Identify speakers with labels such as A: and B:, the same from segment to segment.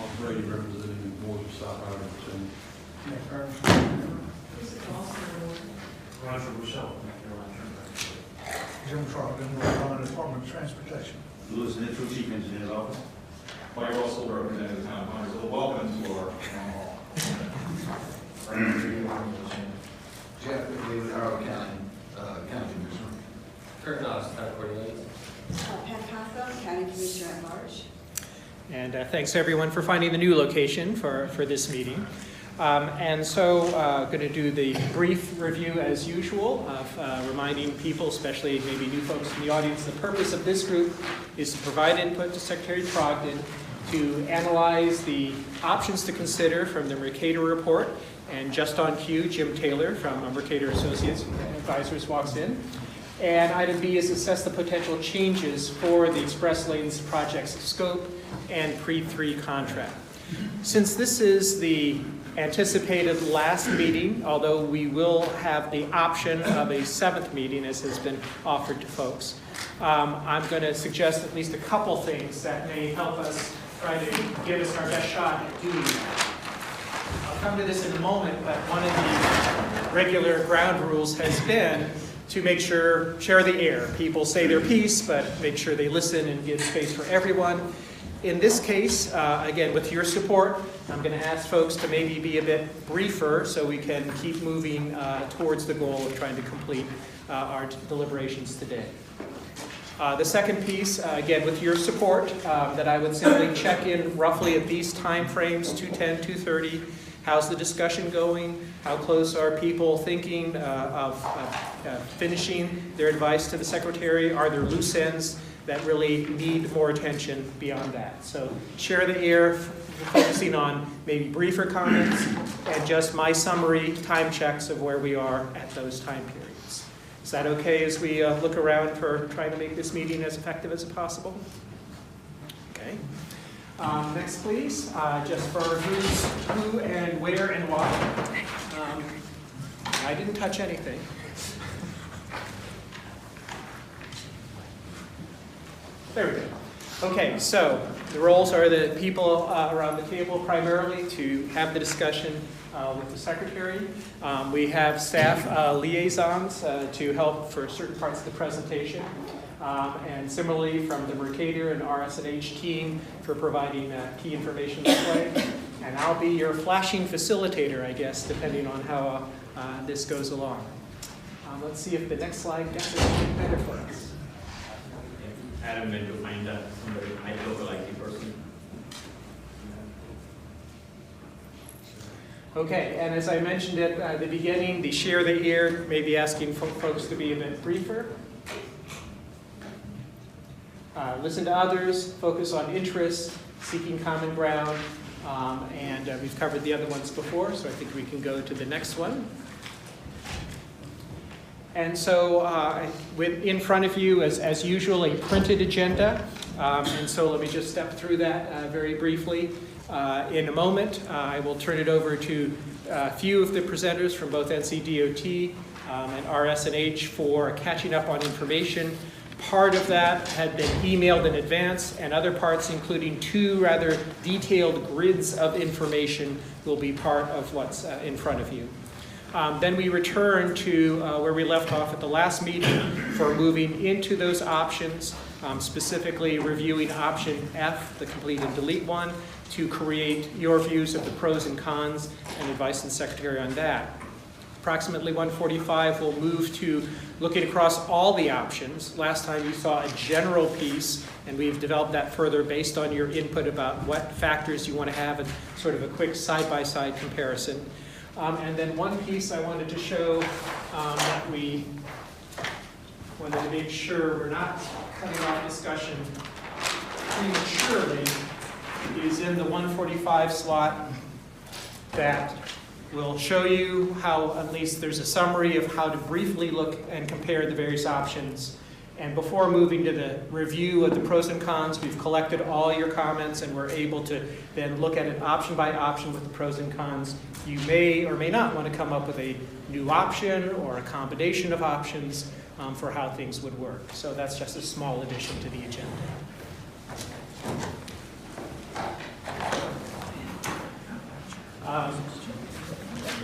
A: Mark Brady, representing the board of South Ireland.
B: Roger Rousseau,
C: Jim Charlton, North Carolina Department of Transportation.
D: Lewis Mitchell, Chief Engineer's Office.
E: Mike Russell, representing the town of Huntersville. Welcome to our town hall.
F: Jeff McLean, Howard County, County Commissioner.
B: Kirk Knox, County Coordinator.
G: Pat Cosgrove, County Commissioner at Large.
H: And thanks everyone for finding the new location for this meeting. Going to do the brief review as usual of reminding people, especially maybe new folks in the audience, the purpose of this group is to provide input to Secretary Trogdon to analyze the options to consider from the Mercator report. And just on cue, Jim Taylor from Mercator Associates Advisors walks in. And item B is assess the potential changes for the Express Lanes project's scope and pre-3 contract. Since this is the anticipated last meeting, although we will have the option of a 7th meeting as has been offered to folks, I'm going to suggest at least a couple things that may help us try to give us our best shot at doing that. I'll come to this in a moment, but one of the regular ground rules has been to make sure, share the air. People say their piece, but make sure they listen and give space for everyone. In this case, again, with your support, I'm going to ask folks to maybe be a bit briefer so we can keep moving towards the goal of trying to complete our deliberations today. The second piece, again, with your support, that I would simply check in roughly at these time frames, 2:10, 2:30. How's the discussion going? How close are people thinking of finishing their advice to the Secretary? Are there loose ends that really need more attention beyond that? So share the air, focusing on maybe briefer comments and just my summary time checks of where we are at those time periods. Is that okay as we look around for trying to make this meeting as effective as possible? Okay. Next, please, just for who and where and why. I didn't touch anything. There we go. Okay, so the roles are the people around the table primarily to have the discussion with the Secretary. We have staff liaisons to help for certain parts of the presentation. And similarly from the Mercator and RS&H team for providing key information this way. And I'll be your flashing facilitator, I guess, depending on how this goes along. Let's see if the next slide gets it better for us.
B: Adam meant to find somebody, I local IT person.
H: Okay, and as I mentioned at the beginning, the share the air, maybe asking folks to be a bit briefer. Listen to others, focus on interests, seeking common ground, and we've covered the other ones before, so I think we can go to the next one. And so in front of you, as usual, a printed agenda, and so let me just step through that very briefly. In a moment, I will turn it over to a few of the presenters from both NCDOT and RS&H for catching up on information. Part of that had been emailed in advance, and other parts, including 2 rather detailed grids of information, will be part of what's in front of you. Then we return to where we left off at the last meeting for moving into those options, specifically reviewing option F, the complete and delete one, to create your views of the pros and cons and advice from the Secretary on that. Approximately 1:45, we'll move to looking across all the options. Last time you saw a general piece, and we've developed that further based on your input about what factors you want to have and sort of a quick side-by-side comparison. And then one piece I wanted to show that we wanted to make sure we're not cutting off discussion prematurely is in the 1:45 slot that will show you how, at least there's a summary of how to briefly look and compare the various options. And before moving to the review of the pros and cons, we've collected all your comments and we're able to then look at it option by option with the pros and cons. You may or may not want to come up with a new option or a combination of options for how things would work. So that's just a small addition to the agenda.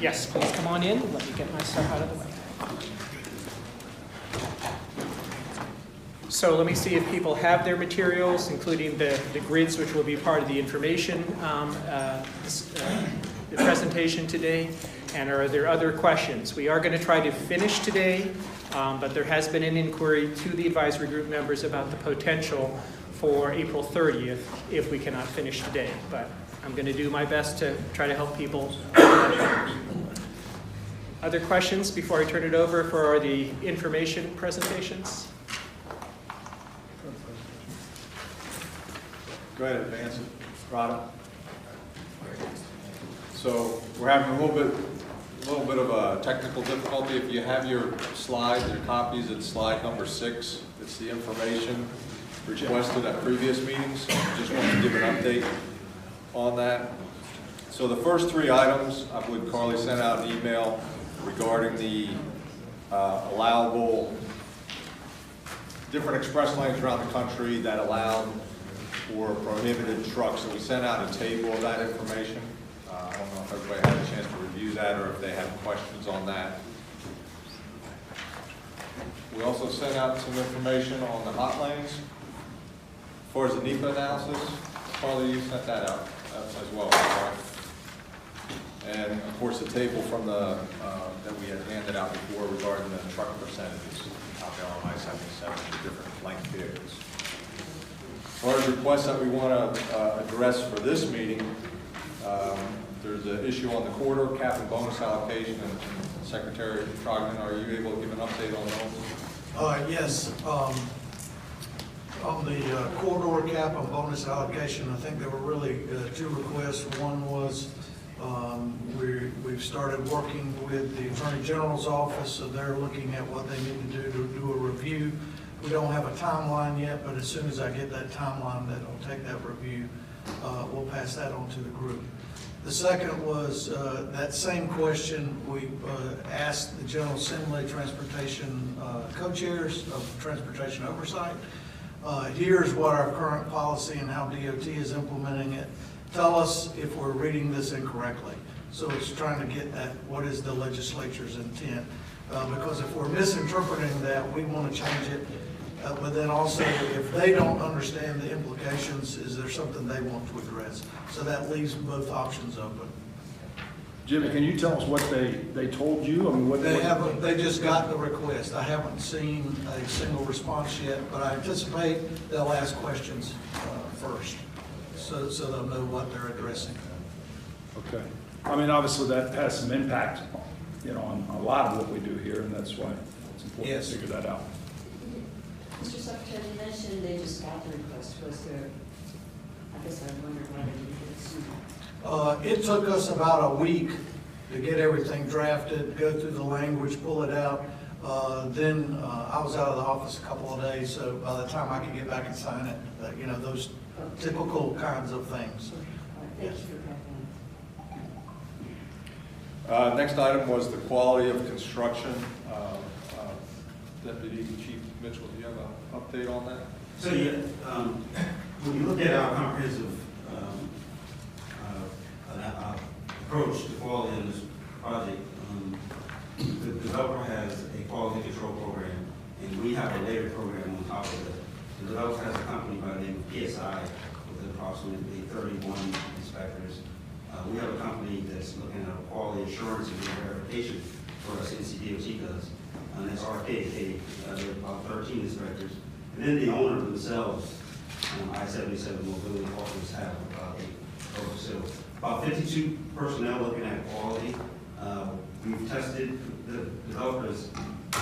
H: Yes, please come on in. Let me get my stuff out of the way. So let me see if people have their materials, including the grids, which will be part of the information, the presentation today. And are there other questions? We are going to try to finish today, but there has been an inquiry to the advisory group members about the potential for April 30th if we cannot finish today. But I'm going to do my best to try to help people. Other questions before I turn it over for the information presentations?
I: Go ahead, advance it, Rada. So we're having a little bit of a technical difficulty. If you have your slides, your copies, it's slide number 6. It's the information requested at previous meetings. Just wanted to give an update on that. So the first 3 items, I believe Carly sent out an email regarding the allowable different express lanes around the country that allowed for prohibited trucks. So we sent out a table of that information. I don't know if everybody had a chance to review that or if they have questions on that. We also sent out some information on the hot lanes. As far as the NEPA analysis, Carly, you sent that out as well, right? And of course the table from the that we had handed out before regarding the truck percentages out there on I-77, the different length vehicles. As far as requests that we want to address for this meeting, there's an issue on the corridor cap and bonus allocation, and Secretary Trogdon, are you able to give an update on those?
C: Yes. On the corridor cap and bonus allocation, I think there were really 2 requests. One was we've started working with the Attorney General's office, so they're looking at what they need to do a review. We don't have a timeline yet, but as soon as I get that timeline that'll take that review, we'll pass that on to the group. The second was that same question. We asked the General Assembly Transportation co-chairs of Transportation Oversight. Here's what our current policy and how DOT is implementing it. Tell us if we're reading this incorrectly. So it's trying to get at what is the legislature's intent. Because if we're misinterpreting that, we want to change it. But then also, if they don't understand the implications, is there something they want to address? So that leaves both options open.
J: Jimmy, can you tell us what they told you? I mean, what
C: They just got the request. I haven't seen a single response yet, but I anticipate they'll ask questions first, so they'll know what they're addressing.
J: Okay. I mean, obviously that has some impact, on a lot of what we do here, and that's why it's important to figure that out.
K: Mr. Secretary, you mentioned they just got the request. Was there, I guess I wondered why they didn't get it sooner.
C: It took us about a week to get everything drafted, go through the language, pull it out. Then I was out of the office a couple of days, so by the time I could get back and sign it, those typical kinds of things.
K: Thank you for that.
I: Next item was the quality of construction. Deputy Chief Mitchell, do you have an update on that?
D: So yeah, when you look at our comprehensive approach to quality in this project, the developer has a quality control program, and we have a layer program on top of it. The developer has a company by the name of PSI with approximately 31 inspectors. We have a company that's looking at quality assurance and verification for us, NCDOT does. And that's RKK, there are about 13 inspectors. And then the owner themselves, I-77 Mobility Partners, have about 8 total. So about 52 personnel looking at quality. We've tested the developers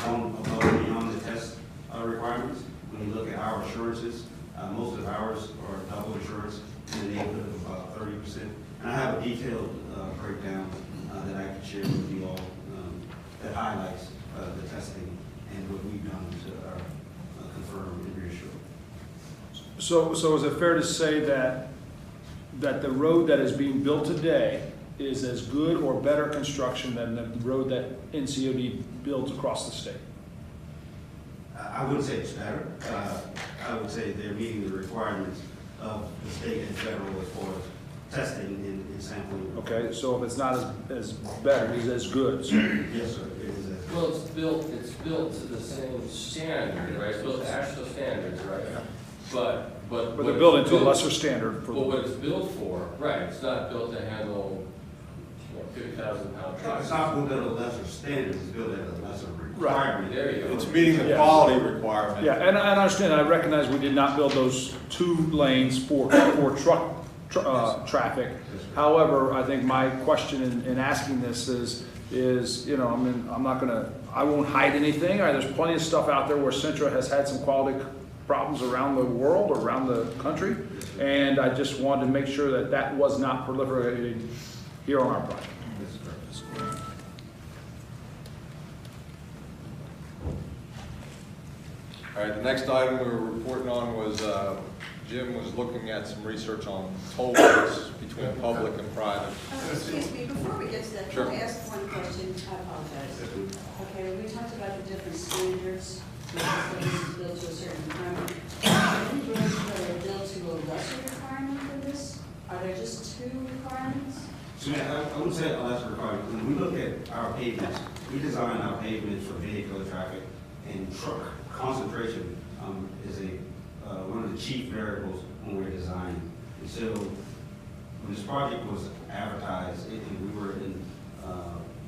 D: on above and beyond the test requirements. When you look at our assurances, most of ours are double assurance in the neighborhood of about 30%. And I have a detailed breakdown that I can share with you all that highlights the testing and what we've done to confirm and reassure.
J: So is it fair to say that the road that is being built today is as good or better construction than the road that NCOD builds across the state?
D: I wouldn't say it's better. I would say they're meeting the requirements of the state and federal as far as testing and and sampling.
J: Okay, so if it's not as better, it's as good. So
D: Yes, sir, it is a.
L: Well, it's built to the same standard, right? It's built to actual standards, right? But
J: But they're building to a lesser standard for
L: Well,
J: the,
L: what it's built for, right, it's not built to handle, 50,000-pound trucks.
D: It's not built at a lesser standard, it's built at a lesser requirement.
L: There you go.
I: It's meeting the
J: Yeah.
I: quality requirement.
J: yeah, and I understand, I recognize we did not build those 2 lanes for truck traffic. However, I think my question in asking this is, you know, I mean, I won't hide anything. There's plenty of stuff out there where Centra has had some quality problems around the world or around the country. And I just wanted to make sure that that was not proliferated here on our project.
I: All right, the next item we were reporting on was, Jim was looking at some research on toll roads between public and private.
G: Excuse me, before we get to that,
I: Sure.
G: can I ask one question? I apologize. Okay, when we talked about the different standards, facilities built to a certain requirement, are any roads that are built to a lesser requirement than this? Are there just 2 requirements?
D: So I would say a lesser requirement. When we look at our pavements, we design our pavements for vehicular traffic, and truck concentration is one of the chief variables when we're designing. And so when this project was advertised, and we were in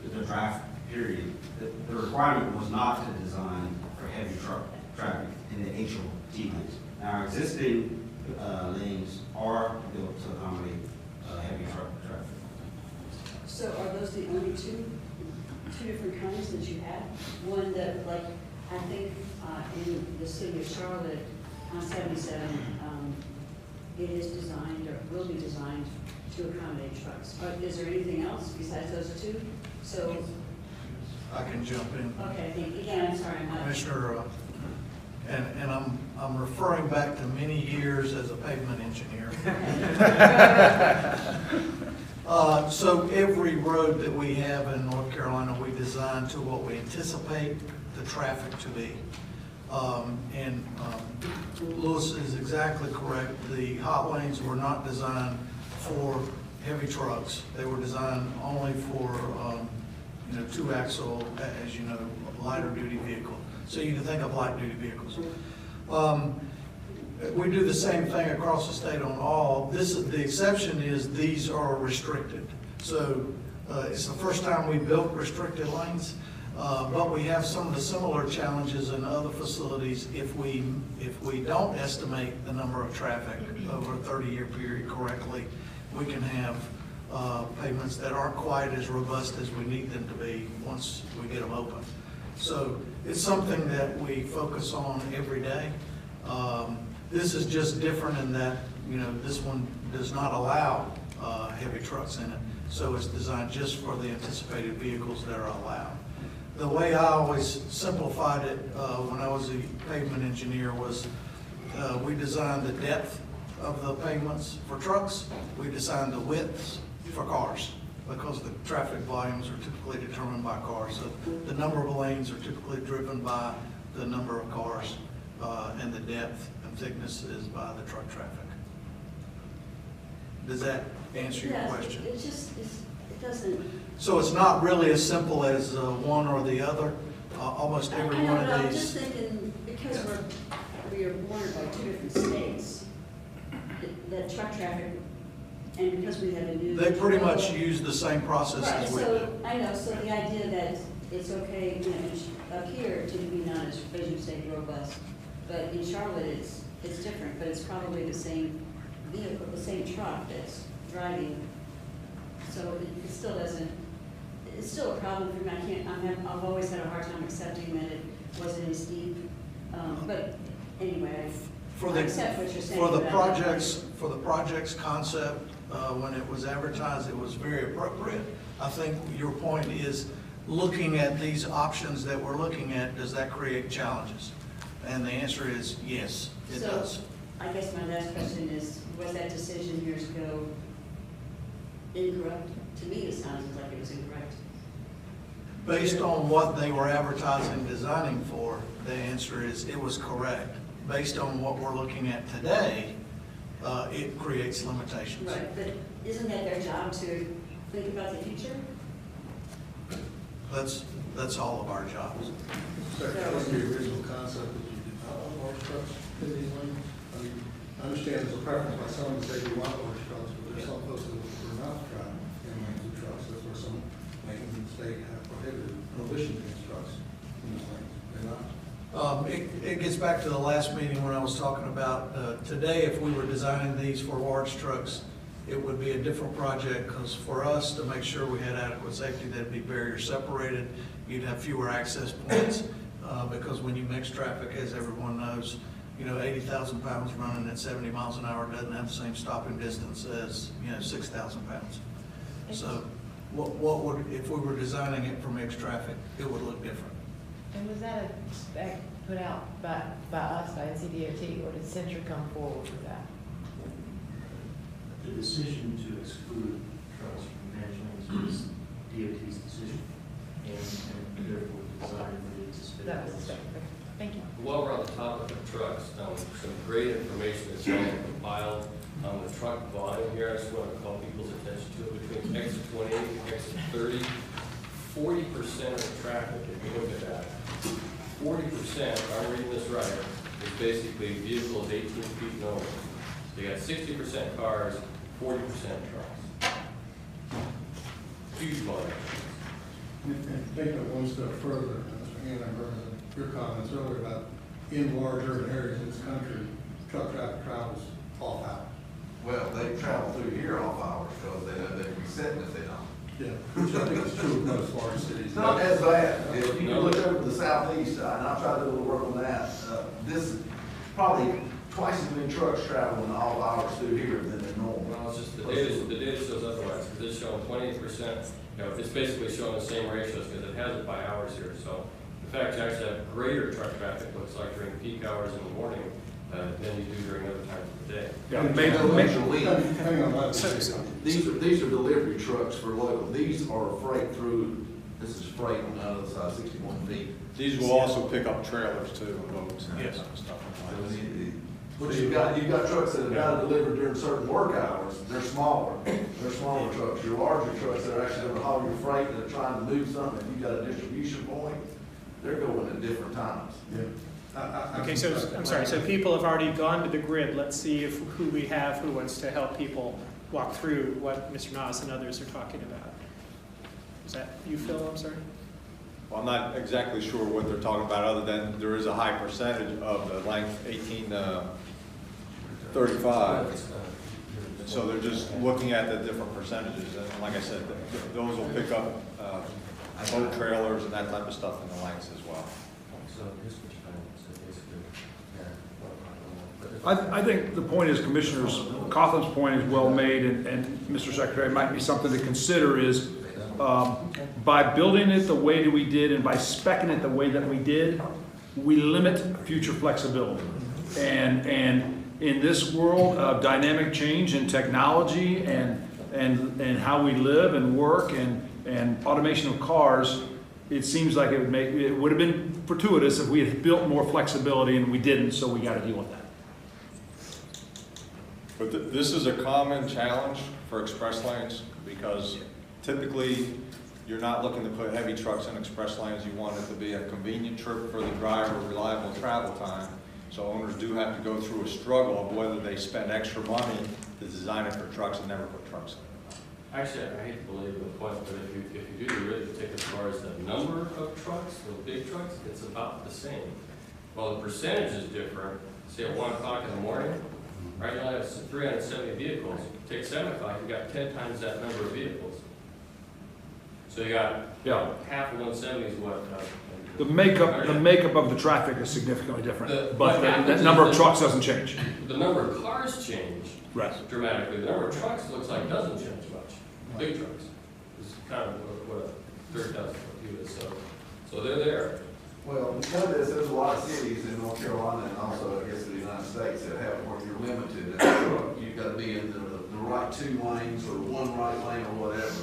D: the draft period, the requirement was not to design for heavy truck traffic in the HOT lanes. Now, our existing lanes are built to accommodate heavy truck traffic.
G: So are those the only two different kinds that you have? One that, like, I think in the city of Charlotte, on 77, it is designed or will be designed to accommodate trucks. Is there anything else besides those 2? So,
C: I can jump in.
G: okay, again, I'm sorry, I'm not.
C: Commissioner, and I'm referring back to many years as a pavement engineer. So every road that we have in North Carolina, we design to what we anticipate the traffic to be. Lewis is exactly correct. The hot lanes were not designed for heavy trucks. They were designed only for, 2-axle, as you know, lighter duty vehicle. So you can think of light duty vehicles. We do the same thing across the state on all. The exception is these are restricted. So it's the first time we built restricted lanes. But we have some of the similar challenges in other facilities. If we don't estimate the number of traffic over a 30-year period correctly, we can have pavements that aren't quite as robust as we need them to be once we get them open. So it's something that we focus on every day. This is just different in that, this one does not allow heavy trucks in it. So it's designed just for the anticipated vehicles that are allowed. The way I always simplified it when I was a pavement engineer was we designed the depth of the pavements for trucks. We designed the widths for cars because the traffic volumes are typically determined by cars. So the number of lanes are typically driven by the number of cars and the depth and thickness is by the truck traffic. Does that answer your question?
G: It doesn't.
C: So it's not really as simple as one or the other. Almost every one of
G: I'm
C: these.
G: just thinking, because we are bordered by 2 different states, that truck traffic, and because we have a new.
C: They pretty much use the same process
G: Right,
C: as we do.
G: so, I know, so the idea that it's okay, up here to be not as you say, robust, but in Charlotte, it's different, but it's probably the same vehicle, the same truck that's driving. So it still doesn't, it's still a problem for me. I've always had a hard time accepting that it wasn't as deep. But anyway, I accept what you're saying.
C: For the project's concept, when it was advertised, it was very appropriate. I think your point is looking at these options that we're looking at, does that create challenges? And the answer is yes, it does.
G: So I guess my last question is, was that decision years ago incorrect? To me, it sounds like it was incorrect.
C: Based on what they were advertising, designing for, the answer is it was correct. Based on what we're looking at today, it creates limitations.
G: Right, but isn't that their job to think about the future?
C: That's all of our jobs.
A: Second, what's the original concept that you did not want large trucks in these lanes? I mean, I understand there's a preference by some to say we want large trucks, but there's some folks that are not trying in lanes of trucks. That's where some lanes in the state have prohibited prohibition against trucks in these lanes. They're not.
C: It gets back to the last meeting when I was talking about, today, if we were designing these for large trucks, it would be a different project, because for us to make sure we had adequate safety, that'd be barrier separated. You'd have fewer access points, because when you mix traffic, as everyone knows, 80,000 pounds running at 70 miles an hour doesn't have the same stopping distance as, 6,000 pounds. So what would, if we were designing it for mixed traffic, it would look different.
K: And was that a spec put out by us, by NCDOT, or did Century come forward with that?
M: The decision to exclude trucks from management is DOT's decision, and therefore the design related to split.
K: That was the spec. Okay. Thank you.
L: While we're on the topic of trucks, some great information is also compiled on the truck volume here. I just want to call people's attention to it. Between exit 28 and exit 30, 40% of the traffic, if you look at that, 40%, if I'm reading this right, is basically vehicles 18 feet and over. So you got 60% cars, 40% trucks. Huge volume.
A: And take it one step further, and I heard your comments earlier about in large urban areas in this country, truck traffic travels off hours.
F: Well, they travel through here off hours because they know they'd be sitting if they don't.
A: Yeah, which I think is true of most large cities.
F: It's not as bad. If you look over to the southeast side, and I'll try to do a little work on that, this is probably twice as many trucks traveling all hours through here than the normal.
L: Well, it's just the data shows otherwise, because it's showing 28%, it's basically showing the same ratios, because it has it by hours here, so. In fact, you actually have greater truck traffic, looks like, during peak hours in the morning than you do during other times of the day.
A: Hang on,
F: these are delivery trucks for local. These are freight through, this is freight on the other side, 61 feet.
I: These will also pick up trailers too, and boats and that kind of stuff.
F: But you've got trucks that have got to deliver during certain work hours. They're smaller. They're smaller trucks. Your larger trucks that are actually going to haul your freight, that are trying to move something, if you've got a distribution point, they're going at different times.
A: yeah.
H: Okay, so, I'm sorry, so people have already gone to the grid. Let's see who we have who wants to help people walk through what Mr. Nas and others are talking about. Is that you, Phil? I'm sorry?
I: Well, I'm not exactly sure what they're talking about, other than there is a high percentage of the length 18 to 35. So they're just looking at the different percentages, and like I said, those will pick up boat trailers and that type of stuff in the lengths as well.
L: So here's what you're trying to say, basically,
J: I think the point is, Commissioner Coughlin's point is well made, and Mr. Secretary, might be something to consider is, by building it the way that we did and by speccing it the way that we did, we limit future flexibility. And in this world of dynamic change in technology and how we live and work and automation of cars, it seems like it would have been fortuitous if we had built more flexibility, and we didn't, so we got to deal with that.
I: But this is a common challenge for express lanes, because typically you're not looking to put heavy trucks in express lanes. You want it to be a convenient trip for the driver, reliable travel time. So owners do have to go through a struggle of whether they spend extra money to design it for trucks and never put trucks in it.
L: Actually, I hate to belabor the point, but if you do really take as far as the number of trucks, the big trucks, it's about the same. Well, the percentage is different. Say at 1 o'clock in the morning, right now it's 370 vehicles. Take 7 o'clock, you got 10 times that number of vehicles. So you got half of 170 is what?
J: The makeup of the traffic is significantly different, but the number of trucks doesn't change.
L: The number of cars change dramatically. The number of trucks looks like doesn't change much. Big trucks is kind of what a 30,000 foot view is. So they're there.
F: Well, there's a lot of cities in North Carolina and also, I guess, in the United States that have where you're limited. You've got to be in the right 2 lanes or 1 right lane or whatever.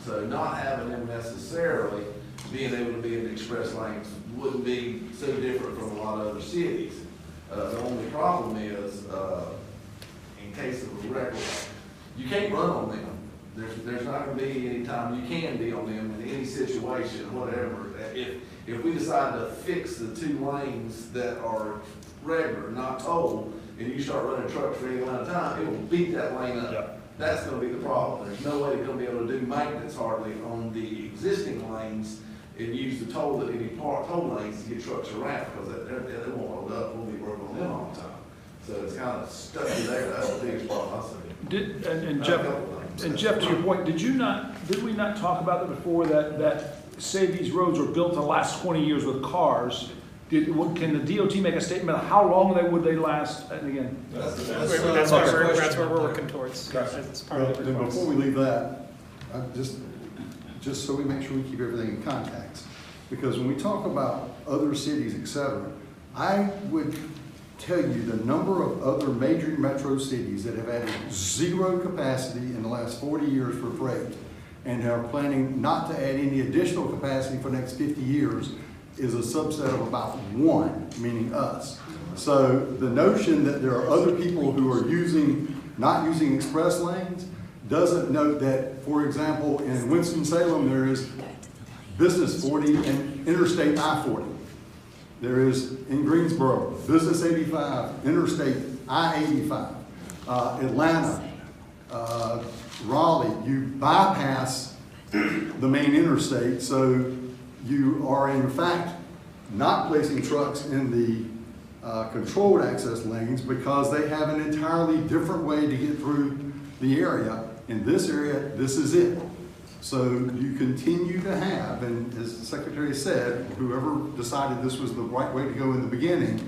F: So not having them necessarily being able to be in the express lanes wouldn't be so different from a lot of other cities. The only problem is, in case of a record, you can't run on them. can be anytime you can be on them in any situation, whatever. If we decide to fix the 2 lanes that are regular, not toll, and you start running trucks for any amount of time, it will beat that lane up.
J: Yep.
F: That's gonna be the problem. There's no way they're gonna be able to do maintenance hardly on the existing lanes and use the toll at any toll lanes to get trucks around, because they won't hold up, we'll be working on them all the time. So it's kind of stuck in there, that's the biggest problem I see.
J: And Jeff, to your point, did we not talk about that before, that say these roads were built to last 20 years with cars? Can the DOT make a statement of how long would they last? And again,
H: That's what we're working towards. That's part of the
A: Then
H: request.
A: before we leave that, just so we make sure we keep everything in context, because when we talk about other cities, et cetera, I would tell you the number of other major metro cities that have added 0 capacity in the last 40 years for freight and are planning not to add any additional capacity for the next 50 years is a subset of about 1, meaning us. So the notion that there are other people who are not using express lanes doesn't note that, for example, in Winston-Salem, there is Business 40 and Interstate I-40. There is in Greensboro, Business 85, Interstate I-85. Atlanta, Raleigh, you bypass the main interstate, so you are in fact not placing trucks in the controlled access lanes because they have an entirely different way to get through the area. In this area, this is it. So you continue to have, and as the Secretary said, whoever decided this was the right way to go in the beginning,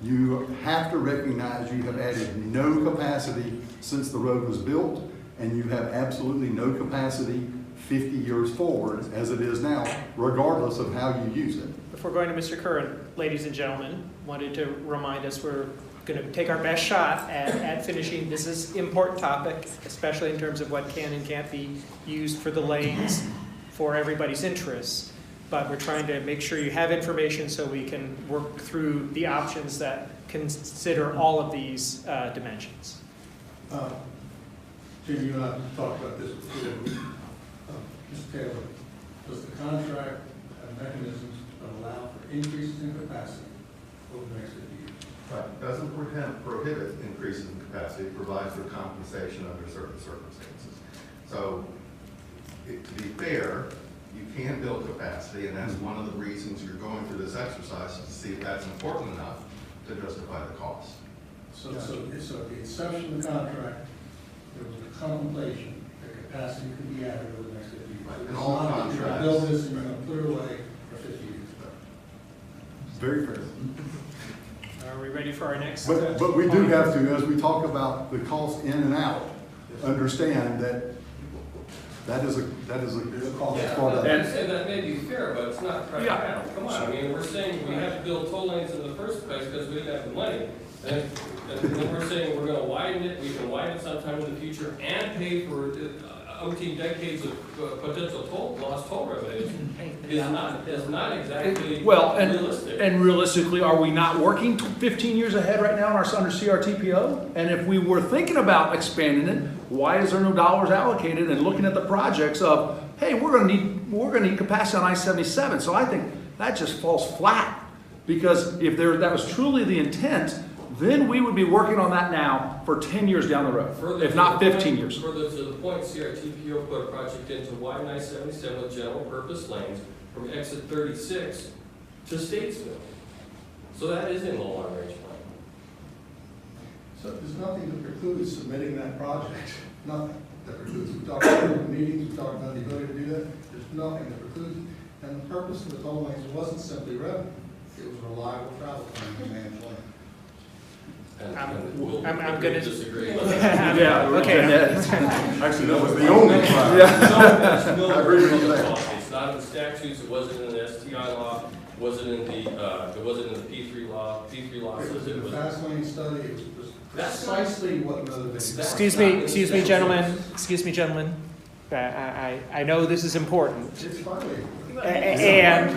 A: you have to recognize you have added no capacity since the road was built, and you have absolutely no capacity 50 years forward as it is now, regardless of how you use it.
H: Before going to Mr. Curran, ladies and gentlemen, wanted to remind us we're going to take our best shot at finishing. This is an important topic, especially in terms of what can and can't be used for the lanes for everybody's interests. But we're trying to make sure you have information so we can work through the options that consider all of these dimensions.
A: Jim, you and I talked about this before. Mr. Taylor, does the contract have mechanisms that allow for increases in capacity over the next 50 years?
N: Right. Doesn't prohibit increases in capacity, it provides for compensation under certain circumstances. So, to be fair, you can build capacity, and that's one of the reasons you're going through this exercise, to see if that's important enough to justify the cost.
A: So at the inception of the contract, there was a contemplation that capacity could be added over the next 50 years.
N: Right. In all contracts.
A: You're going to build this and you're going to put it away for 50 years. Very fair.
H: Are we ready for our next?
A: But we do have to, as we talk about the cost in and out, understand that is a cost part of it.
L: And that may be fair, but it's not practical. Come on, I mean, we're saying we have to build toll lanes in the first place because we didn't have the money. And then we're saying we're gonna widen it, we can widen it sometime in the future and pay for umpteen decades of potential lost toll revenues is not exactly realistic.
J: And realistically, are we not working 15 years ahead right now under CRTPO? And if we were thinking about expanding it, why is there no dollars allocated and looking at the projects of, hey, we're gonna need capacity on I-77. So I think that just falls flat, because if that was truly the intent, then we would be working on that now for 10 years down the road, if not 15 years.
L: Further to the point, CRTPO put a project in to widen I-77 with general purpose lanes from exit 36 to Statesville. So that is in the long range plan.
A: So there's nothing that precludes submitting that project. Nothing that precludes. We talked about the meetings, we talked about the ability to do that. There's nothing that precludes it. And the purpose of the toll lanes wasn't simply revenue. It was reliable travel time and managed lane.
H: I'm going to
L: disagree.
J: Yeah,
H: okay.
A: Actually, that was the only part. I agree with you there.
L: It's not in the statutes. It wasn't in the STI law. It wasn't in the P3 law. P3 law says it
A: was. The fast lane study, it was precisely what motivated.
H: Excuse me, gentlemen. I know this is important.
A: It's fine.
J: At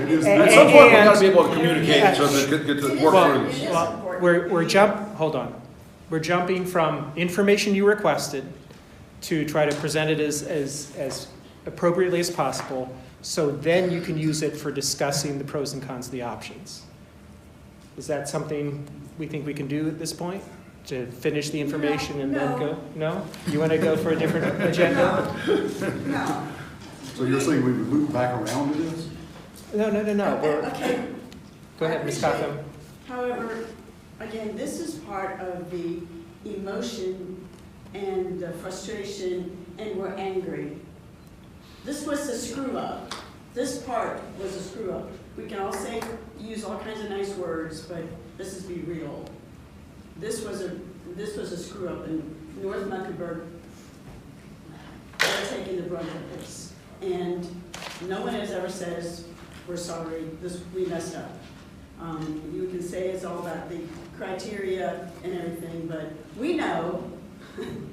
J: some point, we got to be able to communicate so that it could work through this.
H: We're jumping from information you requested to try to present it as appropriately as possible, so then you can use it for discussing the pros and cons of the options. Is that something we think we can do at this point? To finish the information and then go? No? You want to go for a different agenda?
K: No.
O: So you're saying we would loop back around to this?
H: No.
K: Okay.
H: Go ahead, Ms. Cotham.
K: However, again, this is part of the emotion and the frustration, and we're angry. This was a screw up. This part was a screw up. We can all use all kinds of nice words, but let's just be real. This was a screw up, and North Mecklenburg, they're taking the brunt of this. And no one has ever says, we're sorry, we messed up. You can say it's all about the criteria and everything, but we know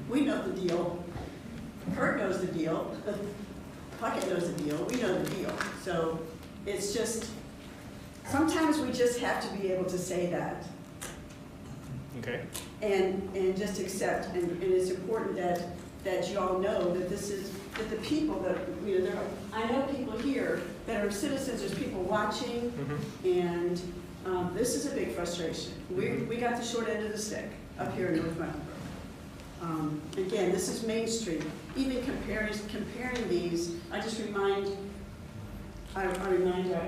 K: the deal. Kurt knows the deal. Puckett knows the deal. We know the deal. So it's just, sometimes we just have to be able to say that.
H: Okay.
K: And just accept, and it's important that you all know that that the people that, I know people here that are citizens, there's people watching, and this is a big frustration. We got the short end of the stick up here in North Mecklenburg. Again, this is Main Street. Even comparing these, I just remind her,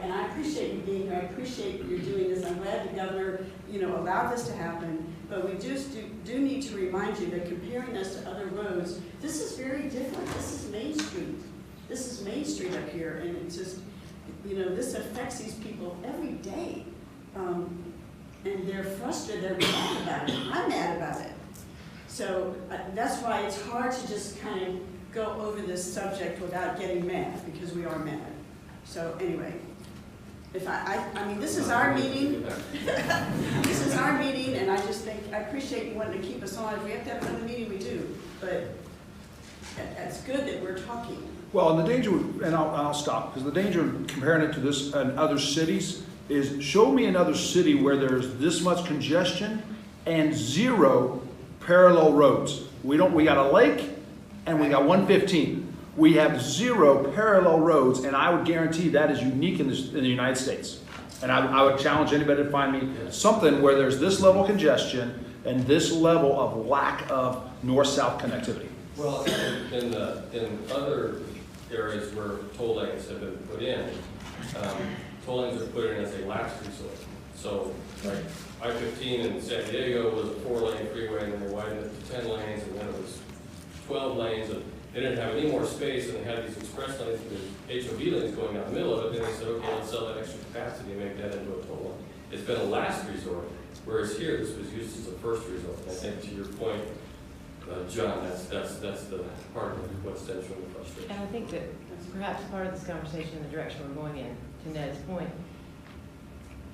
K: and I appreciate you being here, I appreciate you doing this. I'm glad the governor, allowed this to happen, but we just do need to remind you that comparing us to other roads, this is very different. This is Main Street. This is Main Street up here, and it's just, this affects these people every day. And they're frustrated, they're mad about it. I'm mad about it. So that's why it's hard to just kind of go over this subject without getting mad, because we are mad. So anyway, I mean, this is our meeting. This is our meeting, and I just think, I appreciate you wanting to keep us on. If we have to have another meeting, we do. But it's good that we're talking.
J: Well, and the danger, and I'll stop, because the danger of comparing it to this and other cities is, show me another city where there's this much congestion and 0 parallel roads. We got a lake and we got 115. We have 0 parallel roads, and I would guarantee that is unique in the United States. And I would challenge anybody to find me something where there's this level of congestion and this level of lack of north-south connectivity.
L: Well, in other areas where toll lanes have been put in, toll lanes are put in as a last resort. So, like I-15 in San Diego was a 4-lane freeway, and then they widened it to 10 lanes, and then it was 12 lanes. And they didn't have any more space, and they had these express lanes with HOV lanes going down the middle of it. Then they said, okay, let's sell that extra capacity and make that into a toll line. It's been a last resort, whereas here this was used as a first resort. And I think to your point, John, that's the part of what stems from the frustration.
P: And I think that perhaps part of this conversation, the direction we're going in, to Ned's point,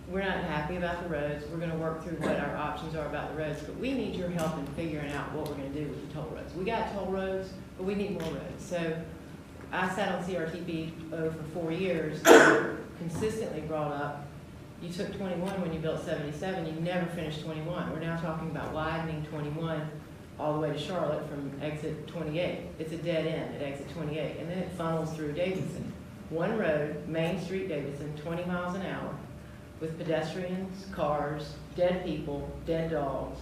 P: we're not happy about the roads. We're going to work through what our options are about the roads, but we need your help in figuring out what we're going to do with the toll roads. We got toll roads, but we need more roads. So I sat on CRTPO for 4 years, and consistently brought up, you took 21 when you built 77, you never finished 21. We're now talking about widening 21 all the way to Charlotte from exit 28. It's a dead end at exit 28, and then it funnels through Davidson. One road, Main Street, Davidson, 20 miles an hour, with pedestrians, cars, dead people, dead dogs.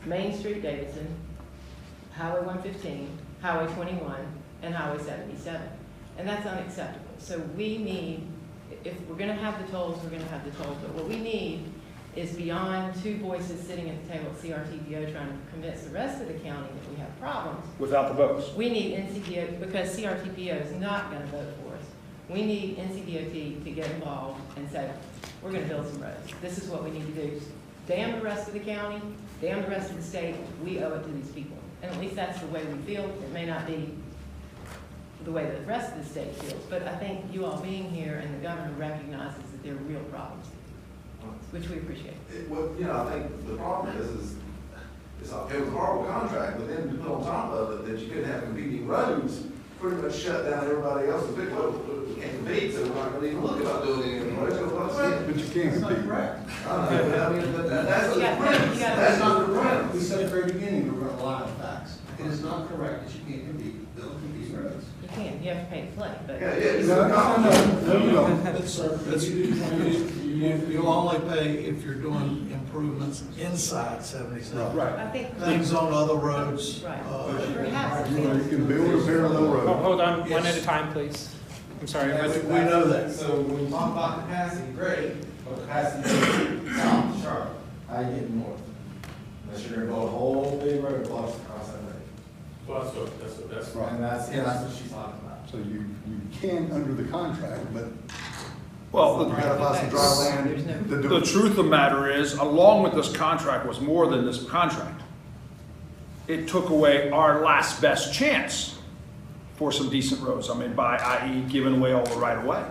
P: Main Street, Davidson, Highway 115, Highway 21, and Highway 77. And that's unacceptable. So we need, if we're gonna have the tolls, we're gonna have the tolls, but what we need is beyond 2 voices sitting at the table at CRTPO trying to convince the rest of the county that we have problems.
J: Without the votes.
P: We need NCDOT, because CRTPO is not gonna vote for us. We need NCDOT to get involved and say, we're gonna build some roads. This is what we need to do. Damn the rest of the county, damn the rest of the state, we owe it to these people. And at least that's the way we feel. It may not be the way that the rest of the state feels, but I think you all being here and the governor recognizes that there are real problems, which we appreciate.
F: I think the problem is it was a horrible contract, but then to put on top of it that you couldn't have competing roads, pretty much shut down everybody else and pick, well, we can't compete, so we're not going to even look about doing anything.
O: But you can't compete.
F: That's not the premise.
A: We said at the very beginning, we're going to lie on facts. It is not correct that you can't compete, build competing roads.
P: You can. you have to pay to play, but.
F: Yeah, yeah.
C: No, you don't. You'll only pay if you're doing improvements inside 77.
J: Right.
P: I think.
C: Things on other roads.
P: Right.
C: Perhaps.
O: You can build a parallel road.
H: Hold on, one
C: Yes.
H: at a time, please. I'm sorry.
C: We know that.
Q: So when you talk about capacity, great, but capacity is south of Charlotte, how you get north? Unless you're gonna build a whole big road blocks across that road.
L: Well, that's
O: Right.
Q: And that's what she's talking about.
O: So you can under the contract, but
J: Well,
O: you gotta buy some dry land to do
J: the
O: it.
J: truth of the matter is, along with this contract was more than this contract. It took away our last best chance for some decent roads. I mean, by i.e. giving away all the right of way,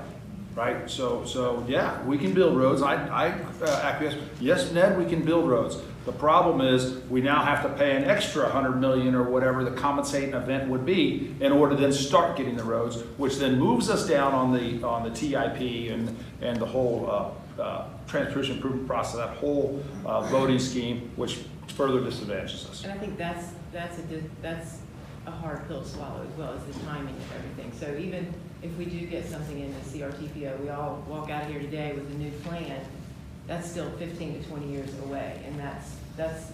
J: right? So yeah, we can build roads. I acquiesce. Yes, Ned, we can build roads. The problem is we now have to pay an extra 100 million or whatever the compensating event would be in order to then start getting the roads, which then moves us down on the TIP and the whole transportation improvement process, that whole voting scheme, which further disadvantages us.
P: And I think that's a hard pill to swallow as well as the timing of everything. So even if we do get something in the CRTPO, we all walk out of here today with a new plan, that's still 15 to 20 years away, and that's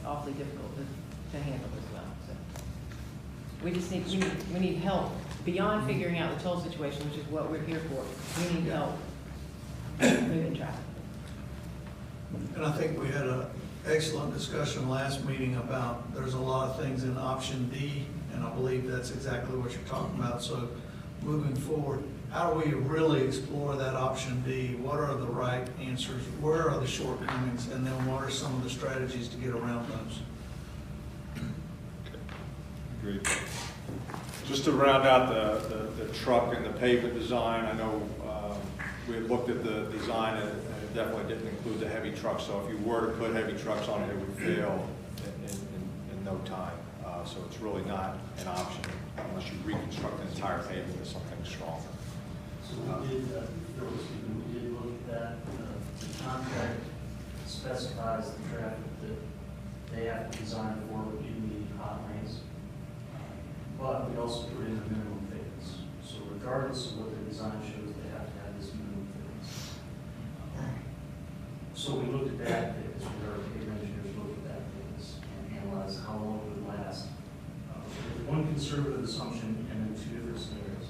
P: awfully difficult to handle as well. So we just need help beyond figuring out the toll situation, which is what we're here for. We need help moving traffic.
C: And I think we had an excellent discussion last meeting about, there's a lot of things in option D, and I believe that's exactly what you're talking about. So moving forward, how do we really explore that option D? What are the right answers? Where are the shortcomings? And then what are some of the strategies to get around those?
I: Agreed. Just to round out the truck and the pavement design, I know we had looked at the design and it definitely didn't include the heavy trucks. So if you were to put heavy trucks on it, it would fail in no time. So it's really not an option unless you reconstruct the entire pavement with something stronger.
M: So we did look at that. The contract specifies the traffic that they have to design for in the hot lanes. But we also put in the minimum thickness. So regardless of what the design shows, they have to have this minimum thickness. So we looked at that thickness, our pavement engineers looked at that thickness and analyzed how long it would last. One conservative assumption and then two different scenarios.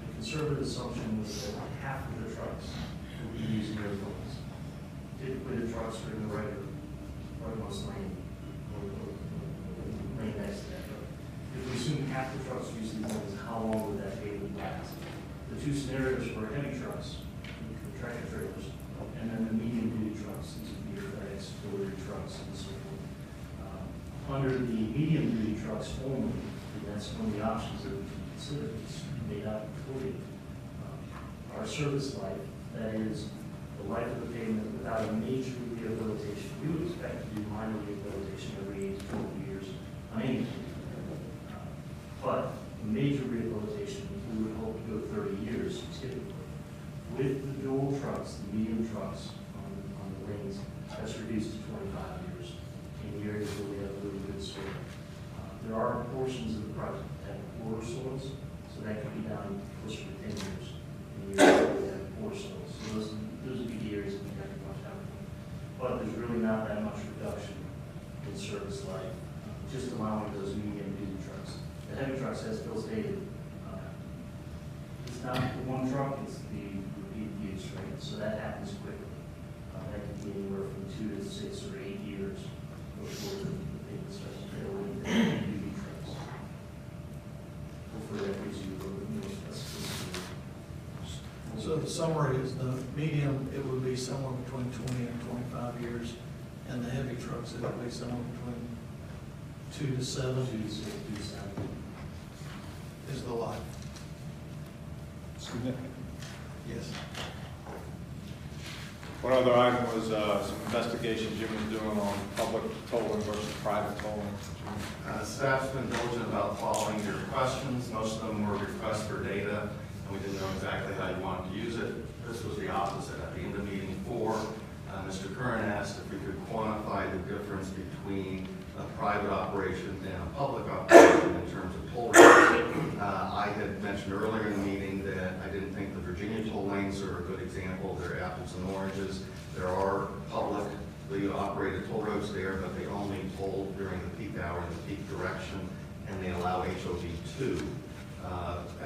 M: The conservative assumption was that half of the trucks would be using air filters. Typically the trucks are in the rightmost lane or lane next to that road. If we assume half the trucks use these lanes, how long would that pavement last? The two scenarios were heavy trucks, tractor trailers, and then the medium duty trucks, these would be your FedEx delivery trucks and so forth. Under the medium duty trucks only, and that's one of the options that we consider, it's made out for you. Our service life, that is the life of the pavement without a major rehabilitation. We would expect to do minor rehabilitation every 8 to 12 years on any pavement. But a major rehabilitation, we would hope to go 30 years typically. With the dual trucks, the medium trucks on the lanes, that's reduced to 25 years in the areas where we have really good soil. There are portions of the project that have poor soils, so that could be done closer to 10 years in the areas where we have poor soils. So those would be the areas that we have to watch out for. But there's really not that much reduction in service life, just allowing those medium duty trucks. The heavy trucks, as Bill stated, it's not the one truck, it's the repeat use, right? So that happens quickly. That could be anywhere from 2 to 6 or 8 years before the pavement starts to fail in the heavy duty trucks. Hopefully that gives you a little bit more specificity.
C: So the summary is the medium, it would be somewhere between 20 and 25 years, and the heavy trucks, it would be somewhere between 2 to 7.
M: 2 to 6, 2 to 7.
C: Is the life.
I: Significant.
C: Yes.
I: One other item was some investigation Jim was doing on public tolling versus private tolling.
N: Staff's been diligent about following your questions. Most of them were requests for data, and we didn't know exactly how you wanted to use it. This was the opposite. At the end of meeting 4, Mr. Curran asked if we could quantify the difference between a private operation and a public operation in terms of toll rates. I had mentioned earlier in the meeting that I didn't think the Virginia toll lanes are a good example. They're apples and oranges. There are publicly operated toll roads there, but they only toll during the peak hour in the peak direction, and they allow HOV2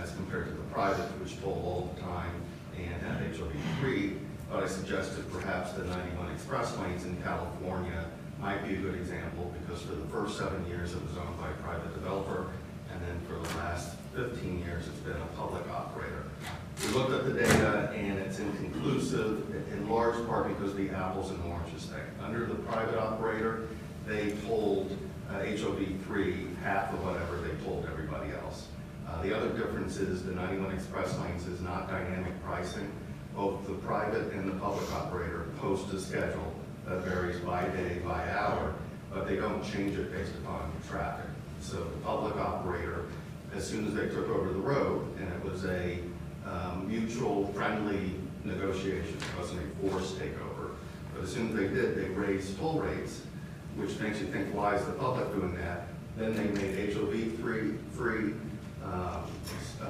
N: as compared to the private, which toll all the time and have HOV3. But I suggested perhaps the 91 express lanes in California might be a good example, because for the first 7 years it was owned by a private developer, and then for the last 15 years it's been a public operator. We looked at the data and it's inconclusive, in large part because of the apples and oranges thing. Under the private operator, they told HOV3 half of whatever they told everybody else. The other difference is the 91 express lanes is not dynamic pricing. Both the private and the public operator post a schedule that varies by day, by hour, but they don't change it based upon traffic. So the public operator, as soon as they took over the road, and it was a mutual friendly negotiation, it wasn't a forced takeover, but as soon as they did, they raised toll rates, which makes you think, why is the public doing that? Then they made HOV free,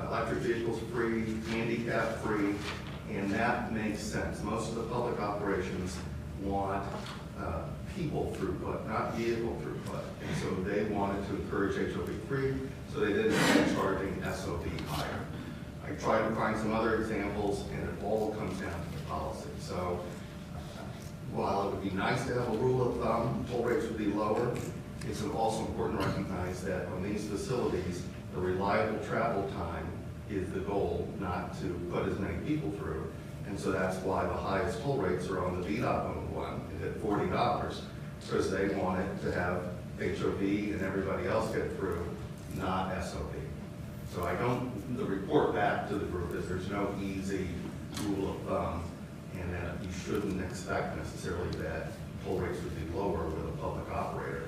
N: electric vehicles free, handicap free, and that makes sense. Most of the public operations want people throughput, not vehicle throughput. And so they wanted to encourage HOV free, so they didn't start charging SOV higher. I tried to find some other examples, and it all comes down to the policy. So while it would be nice to have a rule of thumb, toll rates would be lower, it's also important to recognize that on these facilities, the reliable travel time is the goal, not to put as many people through. And so that's why the highest toll rates are on the VDOT-owned one, at $40, because they wanted to have HOV and everybody else get through, not SOV. So the report back to the group is there's no easy rule of thumb, and that you shouldn't expect necessarily that toll rates would be lower with a public operator,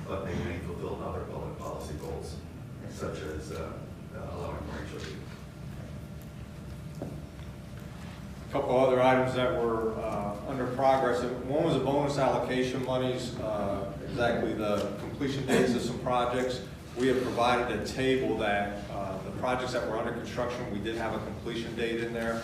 N: but they may fulfill other public policy goals, such as allowing more HOV.
I: A couple other items that were under progress. One was the bonus allocation monies, exactly the completion dates of some projects. We have provided a table that the projects that were under construction, we did have a completion date in there.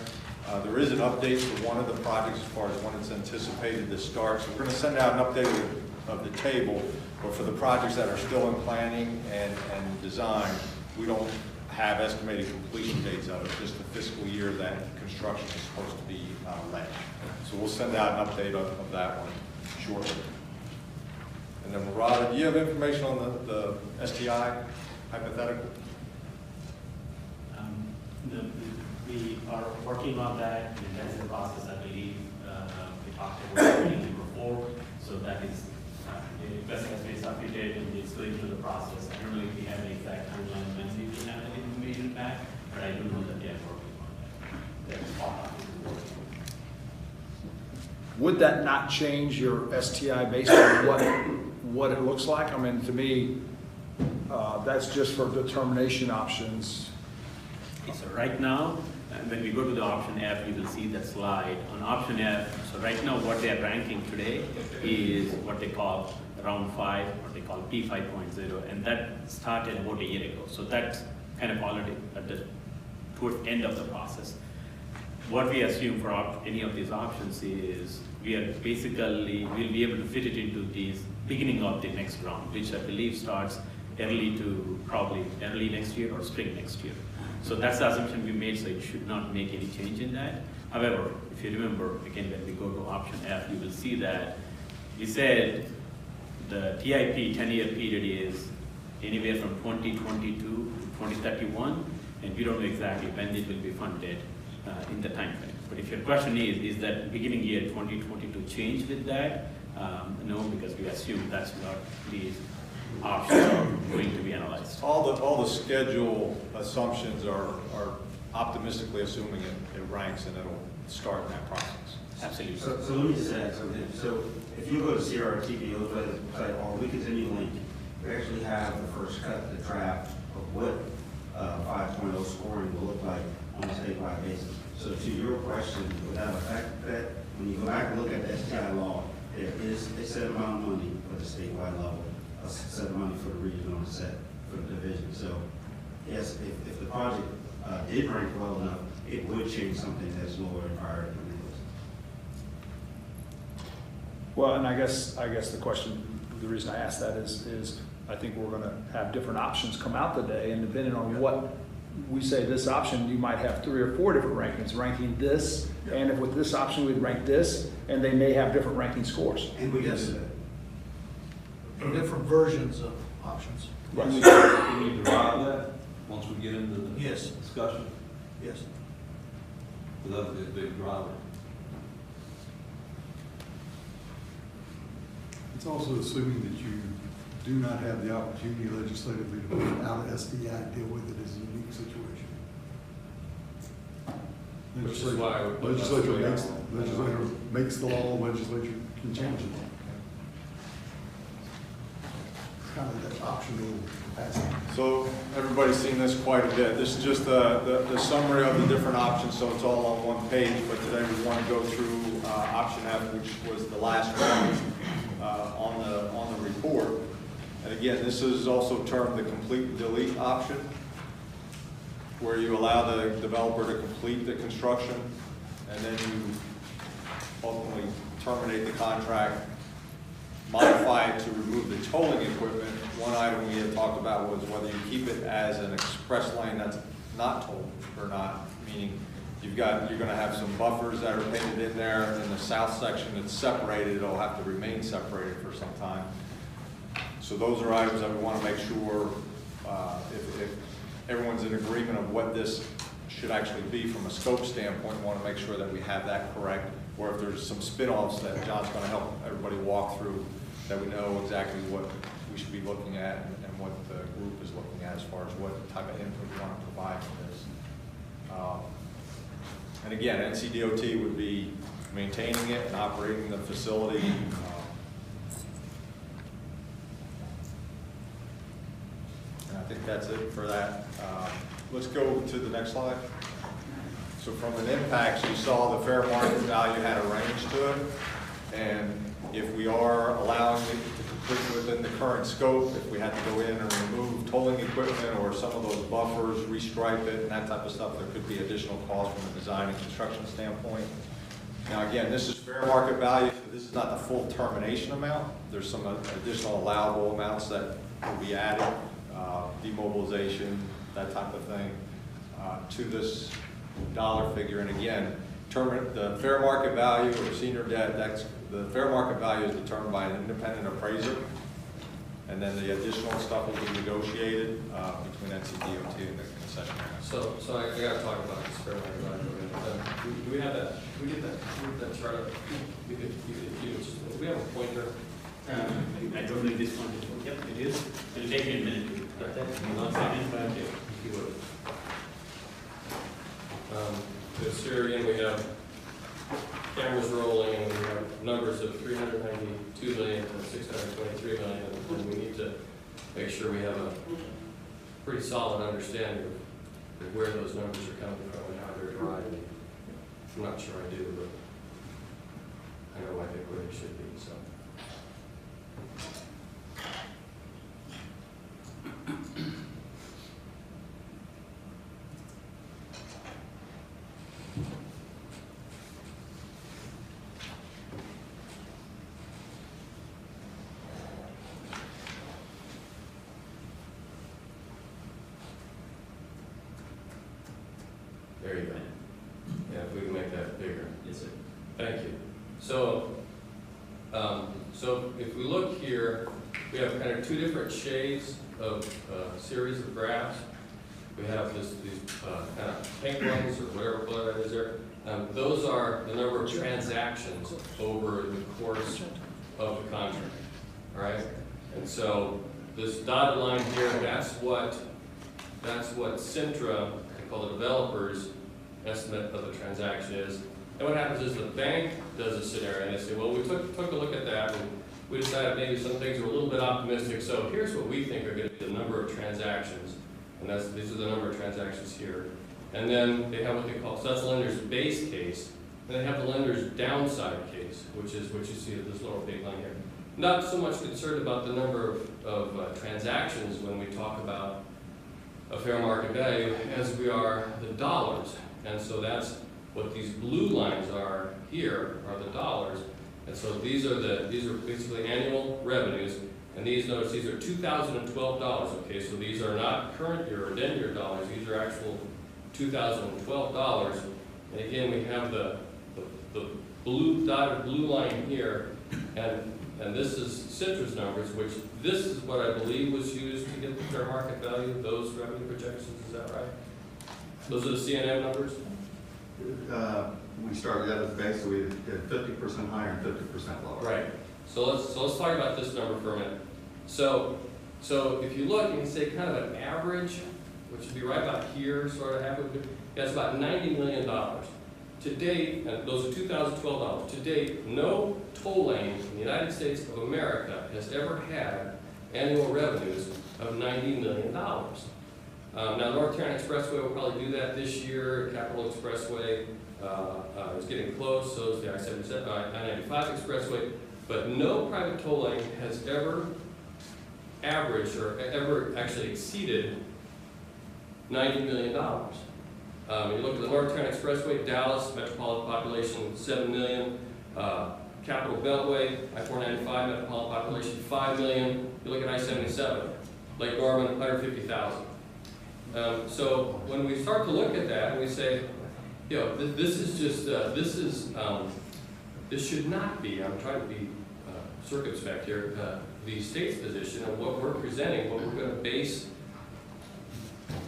I: There is an update for one of the projects as far as when it's anticipated to start. So we're going to send out an update of the table, but for the projects that are still in planning and design, we don't have estimated completion dates of it, just the fiscal year that construction is supposed to be led. So we'll send out an update of that one shortly. And then Murata, do you have information on the STI hypothetical?
M: We are working on that, and that's the process, I believe, we talked about it before, so that is, the request has been submitted and it's going through the process. I don't know if we have an exact timeline when we will have that information back, but I do know that they are working on that. That's part of the work.
J: Would that not change your STI based on what it looks like? I mean, to me, that's just for determination options.
M: Okay, so right now, when we go to the option F, you will see that slide. On option F, so right now what they are ranking today is what they call round 5, what they call P5.0, and that started about a year ago. So that's kind of already at the towards end of the process. What we assume for any of these options is we are basically, we'll be able to fit it into the beginning of the next round, which I believe starts probably early next year or spring next year. So that's the assumption we made, so it should not make any change in that. However, if you remember, again, when we go to option F, you will see that we said the TIP 10-year period is anywhere from 2022 to 2031, and we don't know exactly when it will be funded in the time frame. But if your question is that beginning year 2022 change with that? No, because we assume that's what these options are going to be analyzed.
I: All the schedule assumptions are optimistically assuming it ranks and it'll start in that process.
M: Absolutely.
D: So let me just add something. So if you go to CRTV, you'll or we continue link, we actually have the first cut, the draft of what 5.0 scoring will look like on a statewide basis. So to your question, would that affect that? When you go back and look at the STI law, there is a set amount of money for the statewide level a set of money for the regional and a set for the division. So yes, if the project did rank well enough, it would change something that's lower in priority on the list.
J: Well, and I guess the question, the reason I asked that is I think we're gonna have different options come out today, and depending on what we say this option, you might have 3 or 4 different rankings, ranking this, and if with this option we'd rank this, and they may have different ranking scores.
D: And we can do that.
C: Different versions of options.
J: Right.
R: Can we derive that once we get into the
C: Yes.
R: discussion?
C: Yes.
R: Because that's a big driver.
O: It's also assuming that you do not have the opportunity legislatively to put out an SDI, deal with it as a unique situation.
L: Which is why I would put
O: Legislature makes the law, legislature can change the law. It's kind of that optional capacity.
I: So everybody's seen this quite a bit. This is just the summary of the different options, so it's all on one page. But today we want to go through option F, which was the last one on the report. And again, this is also termed the complete delete option, where you allow the developer to complete the construction, and then you ultimately terminate the contract, modify it to remove the tolling equipment. One item we had talked about was whether you keep it as an express lane that's not tolled or not, meaning you're gonna have some buffers that are painted in there. In the south section that's separated, it'll have to remain separated for some time. So those are items that we want to make sure if everyone's in agreement of what this should actually be from a scope standpoint, we want to make sure that we have that correct. Or if there's some spin-offs that John's going to help everybody walk through, that we know exactly what we should be looking at and what the group is looking at as far as what type of input we want to provide for this. And again, NCDOT would be maintaining it and operating the facility. And I think that's it for that. Let's go to the next slide. So from an impact, you saw the fair market value had a range to it. And if we are allowing it to complete within the current scope, if we had to go in and remove tolling equipment or some of those buffers, restripe it and that type of stuff, there could be additional costs from a design and construction standpoint. Now again, this is fair market value, so this is not the full termination amount. There's some additional allowable amounts that will be added, demobilization, that type of thing, to this dollar figure. And again, the fair market value or senior debt, the fair market value is determined by an independent appraiser. And then the additional stuff will be negotiated between NCDOT and the concessionaire.
L: So I gotta talk about this fair market value. Do we have that? Can we get that chart up? Do we have a pointer?
B: I don't know this one. Yep, it is. It'll take me a minute to put that. 1 second, but if you would.
L: This here again, we have cameras rolling, and we have numbers of 392 million and 623 million, and we need to make sure we have a pretty solid understanding of where those numbers are coming from and how they're derived. I'm not sure I do, but I know I think where they should be, so. There you go. Yeah, if we can make that bigger.
B: Yes, sir.
L: Thank you. So, so if we look here, we have kind of two different shades of series of graphs. We have these kind of pink ones or whatever color that is there. Those are the number of transactions over the course of the contract. All right, and so this dotted line here, that's what Sintra, I call the developer's estimate of the transaction is. And what happens is the bank does a scenario and they say, well, we took a look at that and we decided maybe some things were a little bit optimistic. So here's what we think are going to be the number of transactions. And these are the number of transactions here. And then they have what they call, so that's the lender's base case. Then they have the lender's downside case, which is what you see at this little big line here. not so much concerned about the number of transactions when we talk about a fair market value as we are the dollars. And so that's what these blue lines are here, are the dollars. And so these are basically annual revenues. And these, notice, these are $2012, okay? So these are not current year or then year dollars, these are actual $2012. And again, we have the blue dotted blue line here, and this is Citrus numbers, which this is what I believe was used to get the fair market value of those revenue projections, is that right? Those are the CNN numbers?
N: We started out as base, so we did 50% higher and 50% lower.
L: Right. So let's talk about this number for a minute. So if you look, you can say kind of an average, which would be right about here, sort of halfway. That's about $90 million. To date, and those are $2012. To date, no toll lane in the United States of America has ever had annual revenues of $90 million. Now, North Carolina Expressway will probably do that this year. Capital Expressway is getting close, so is the I-77, I-95 Expressway. But no private toll lane has ever averaged or ever actually exceeded $90 million. You look at the North Carolina Expressway, Dallas, metropolitan population 7 million. Capital Beltway, I-495, metropolitan population 5 million. You look at I-77, Lake Norman, 150,000. So when we start to look at that, we say, you know, this is just, this should not be, I'm trying to be circumspect here, the state's position of what we're presenting, what we're going to base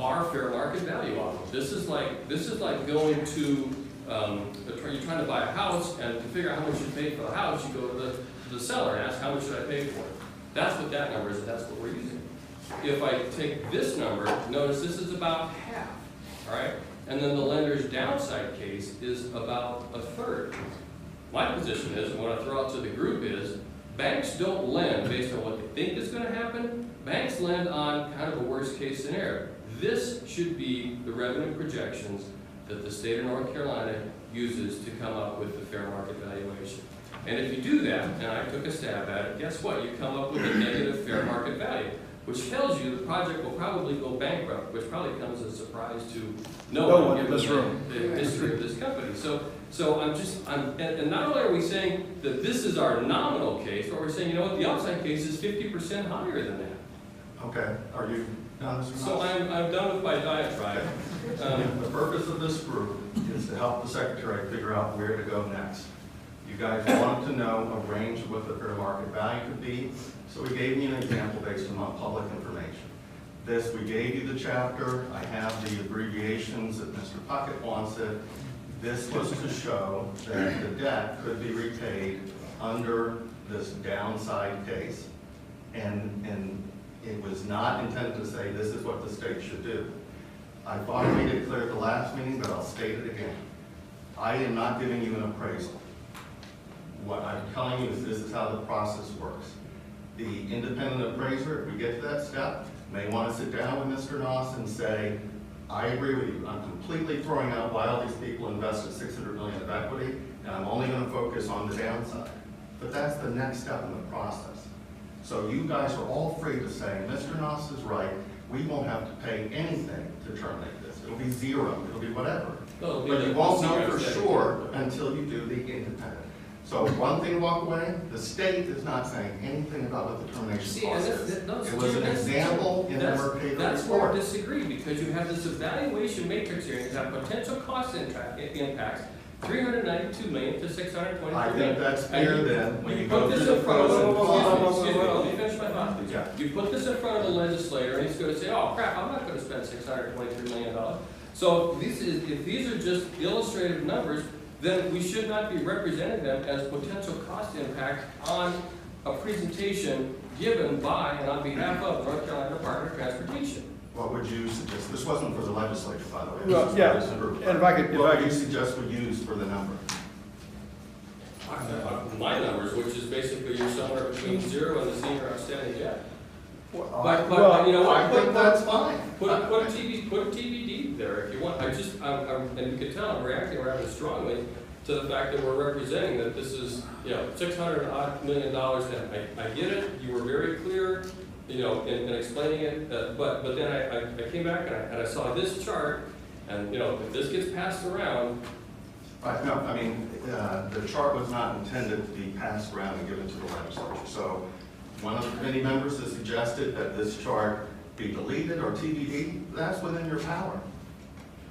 L: our fair market value on. This is like going to, you're trying to buy a house, and to figure out how much you pay for the house, you go to the seller and ask, how much should I pay for it? That's what that number is, and that's what we're using. If I take this number, notice this is about half, all right? And then the lender's downside case is about a third. My position is, and what I throw out to the group is, banks don't lend based on what they think is going to happen. Banks lend on kind of a worst case scenario. This should be the revenue projections that the state of North Carolina uses to come up with the fair market valuation. And if you do that, and I took a stab at it, guess what? You come up with a negative fair market value, which tells you the project will probably go bankrupt, which probably comes as a surprise to no one in this room, the history of this company. So and not only are we saying that this is our nominal case, but we're saying, you know what, the upside case is 50% higher than that.
N: Okay, are you done, Mr.
L: So I'm done with my diatribe.
N: The purpose of this group is to help the secretary figure out where to go next. You guys wanted to know a range of what the fair market value could be, so we gave you an example based on public information. This, we gave you the chapter. I have the abbreviations that Mr. Puckett wants it. This was to show that the debt could be repaid under this downside case, and it was not intended to say this is what the state should do. I thought I made it clear at the last meeting, but I'll state it again. I am not giving you an appraisal. What I'm telling you is this is how the process works. The independent appraiser, if we get to that step, may want to sit down with Mr. Noss and say, I agree with you. I'm completely throwing out why all these people invested $600 million of equity, and I'm only going to focus on the downside. But that's the next step in the process. So you guys are all free to say, Mr. Noss is right, we won't have to pay anything to terminate this. It'll be zero, it'll be whatever. But you won't know for sure until you do the independent. So one thing to walk away, the state is not saying anything about what the termination process is. It was an example in the Mercator
L: That's where I
N: report.
L: disagree, because you have this evaluation matrix here, you have potential cost impacts, $392 million to $623 million.
N: I think that's fair then, when you go
L: put
N: through
L: this
N: the
L: in front of
N: pros and
L: excuse me,
N: cons.
L: let me finish my thought, please.
N: Yeah.
L: You put this in front of the legislator, and he's going to say, oh crap, I'm not going to spend $623 million. So if these are just illustrative numbers, then we should not be representing them as potential cost impact on a presentation given by and on behalf of the North Carolina Department of Transportation.
N: What would you suggest? This wasn't for the legislature, by the way.
J: Well,
N: This was
J: yeah,
N: for this group.
J: and if I could-
N: What would you suggest we use for the number?
L: My numbers, which is basically you're somewhere between 0 and the senior outstanding debt.
N: Well,
L: you know what?
N: I think that's fine.
L: Put a TBD there if you want. And you can tell I'm reacting rather strongly. to the fact that we're representing that this is, you know, $600 million odd. And I get it, you were very clear, you know, in explaining it, but then I came back and I saw this chart, and, you know, if this gets passed around.
N: Right, no, I mean, the chart was not intended to be passed around and given to the legislature. So one of the committee members has suggested that this chart be deleted or TBD. That's within your power.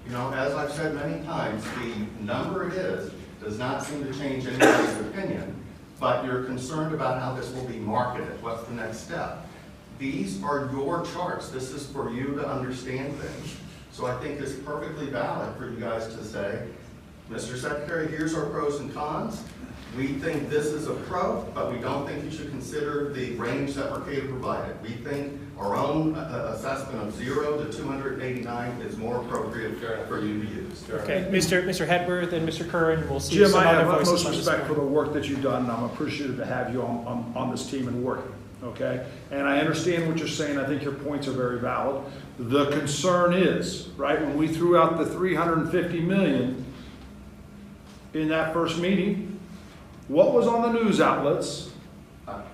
N: You know, as I've said many times, the number it is does not seem to change anybody's opinion, but you're concerned about how this will be marketed. What's the next step? These are your charts. This is for you to understand things. So I think it's perfectly valid for you guys to say, Mr. Secretary, here's our pros and cons. We think this is a pro, but we don't think you should consider the range that Mercator provided. We think our own assessment of 0 to 289 is more appropriate for you to use.
H: Okay, Mr. Hedberg and Mr. Curran, we'll see
J: Jim,
H: some
J: I
H: other
J: have
H: voices
J: utmost
H: on this
J: respect for
H: one.
J: the work that you've done, and I'm appreciative to have you on this team and working, okay? And I understand what you're saying. I think your points are very valid. The concern is, right, when we threw out the $350 million in that first meeting, what was on the news outlets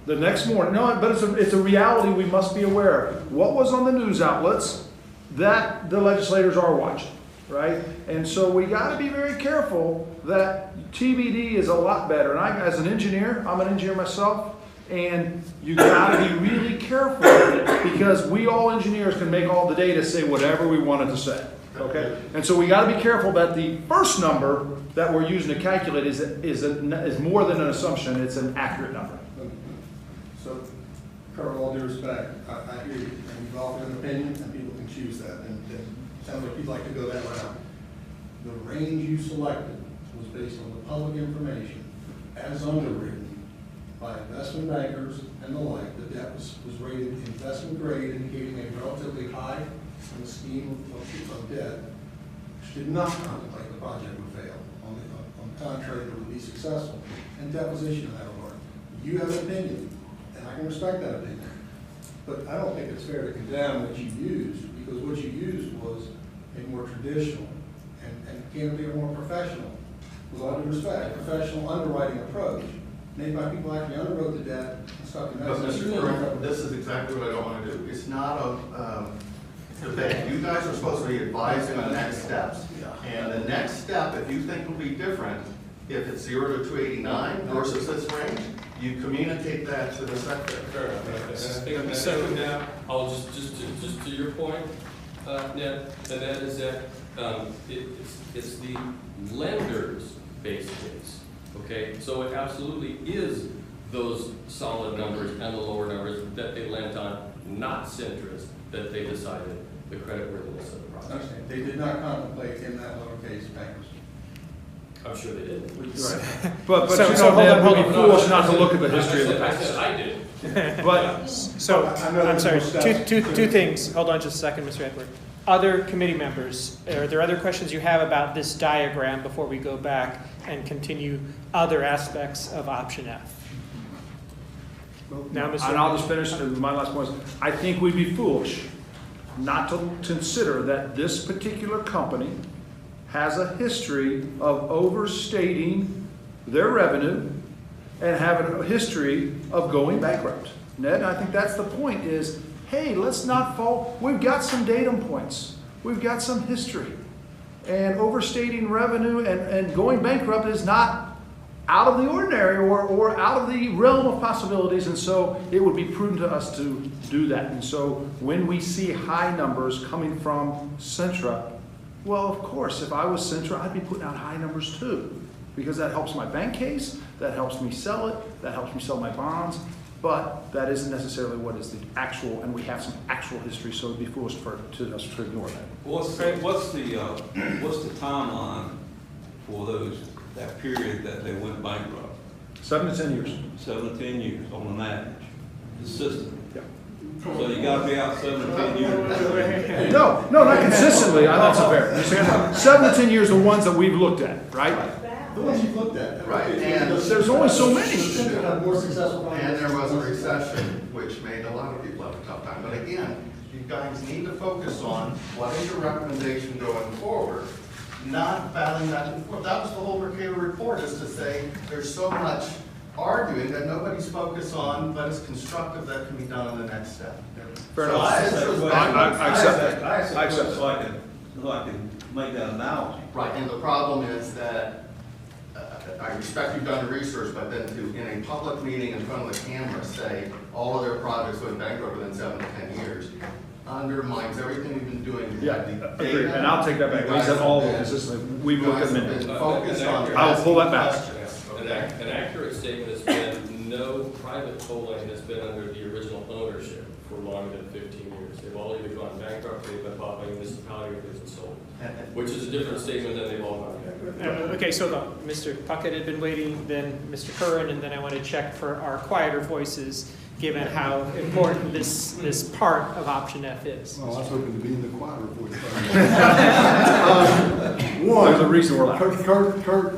J: the next morning? No, but it's a reality we must be aware of. What was on the news outlets that the legislators are watching, right? And so we got to be very careful that TBD is a lot better. And I, as an engineer, I'm an engineer myself, and you got to be really careful with it because we all engineers can make all the data say whatever we want it to say. Okay, and so we got to be careful that the first number that we're using to calculate is more than an assumption; it's an accurate number.
A: So, Carl, all due respect, I hear you, and you've offered an opinion, and people can choose that, and it sounds like you'd like to go that route. The range you selected was based on the public information as underwritten by investment bankers and the like. The debt was rated investment grade, indicating a relatively high in the scheme of debt, which did not contemplate the project would fail. On the contrary, it would be successful. And debt was issued in that regard. You have an opinion, and I can respect that opinion. But I don't think it's fair to condemn what you used, because what you used was a more traditional and candidly a more professional, with all due respect, professional underwriting approach made by people who actually underwrote the debt and stuff.
N: But Mr. Curran, this is exactly what I don't want to do. It's not a debate. You guys are supposed to be advising on next steps. And the next step, if you think will be different, if it's 0 to 289 versus this range, you communicate that to the secretary.
L: Fair enough. And I think now, I'll just to your point, Ned, and that is that it's the lender's base case. Okay, so it absolutely is those solid numbers and the lower numbers that they lent on, not Centris, that they decided the creditworthiness of the project.
A: They did not contemplate in that lowercase bankers.
L: I'm sure they did.
J: Right. But so, you know, Ned, we'd be foolish not to look at the history of the
L: I
J: past.
L: said I did.
J: But
H: So, I'm sorry, two things. Hold on just a second, Mr. Edward. Other committee members, are there other questions you have about this diagram before we go back and continue other aspects of option F? Now, Mr.
J: And I'll just finish, my last point is, I think we'd be foolish not to consider that this particular company has a history of overstating their revenue and having a history of going bankrupt. Ned, I think that's the point is, hey, let's not fall. We've got some datum points. We've got some history. And overstating revenue and going bankrupt is not out of the ordinary or out of the realm of possibilities. And so it would be prudent to us to do that. And so when we see high numbers coming from Centra, well, of course, if I was Centra, I'd be putting out high numbers too, because that helps my bank case, that helps me sell it, that helps me sell my bonds. But that isn't necessarily what is the actual, and we have some actual history, so it'd be foolish for us to ignore that.
R: What's the timeline for that period that they went bankrupt?
J: 7 to 10 years.
R: 7 to 10 years on an average. Consistent.
J: Yeah.
R: So you got to be out 7 to 10 years.
J: No, not consistently. That's unfair. 7 to 10 years are the ones that we've looked at, right?
A: The ones you've looked at.
N: Right. And
J: there's only so many.
A: More successful.
N: And there was a recession, which made a lot of people have a tough time. But again, you guys need to focus on what is your recommendation going forward. not battling back and forth. That was the whole Mercator report, is to say there's so much arguing that nobody's focused on, but it's constructive that can be done on the next step.
J: Fair
N: So
J: enough.
N: I accept that.
R: I accept that, so I can make that analogy.
N: Right, and the problem is that, I respect you've done the research, but then to, in a public meeting in front of the camera, say all of their projects went bankrupt within 7 to 10 years, undermines everything we've been doing.
J: Yeah, agreed, and I'll take that back. We said all of this, we've looked at minutes.
N: Focused on.
J: I will pull that back.
L: An accurate statement has been no private toll lane has been under the original ownership for longer than 15 years. They've all either gone bankrupt, they've been bought by a municipality, or they've been sold, which is a different statement than they've all gone bankrupt.
H: Okay, so Mr. Puckett had been waiting, then Mr. Curran, and then I want to check for our quieter voices, given how important this part of option F is.
O: Well, I was hoping to be in the quieter voice.
J: There's a reason we're laughing.
O: Kurt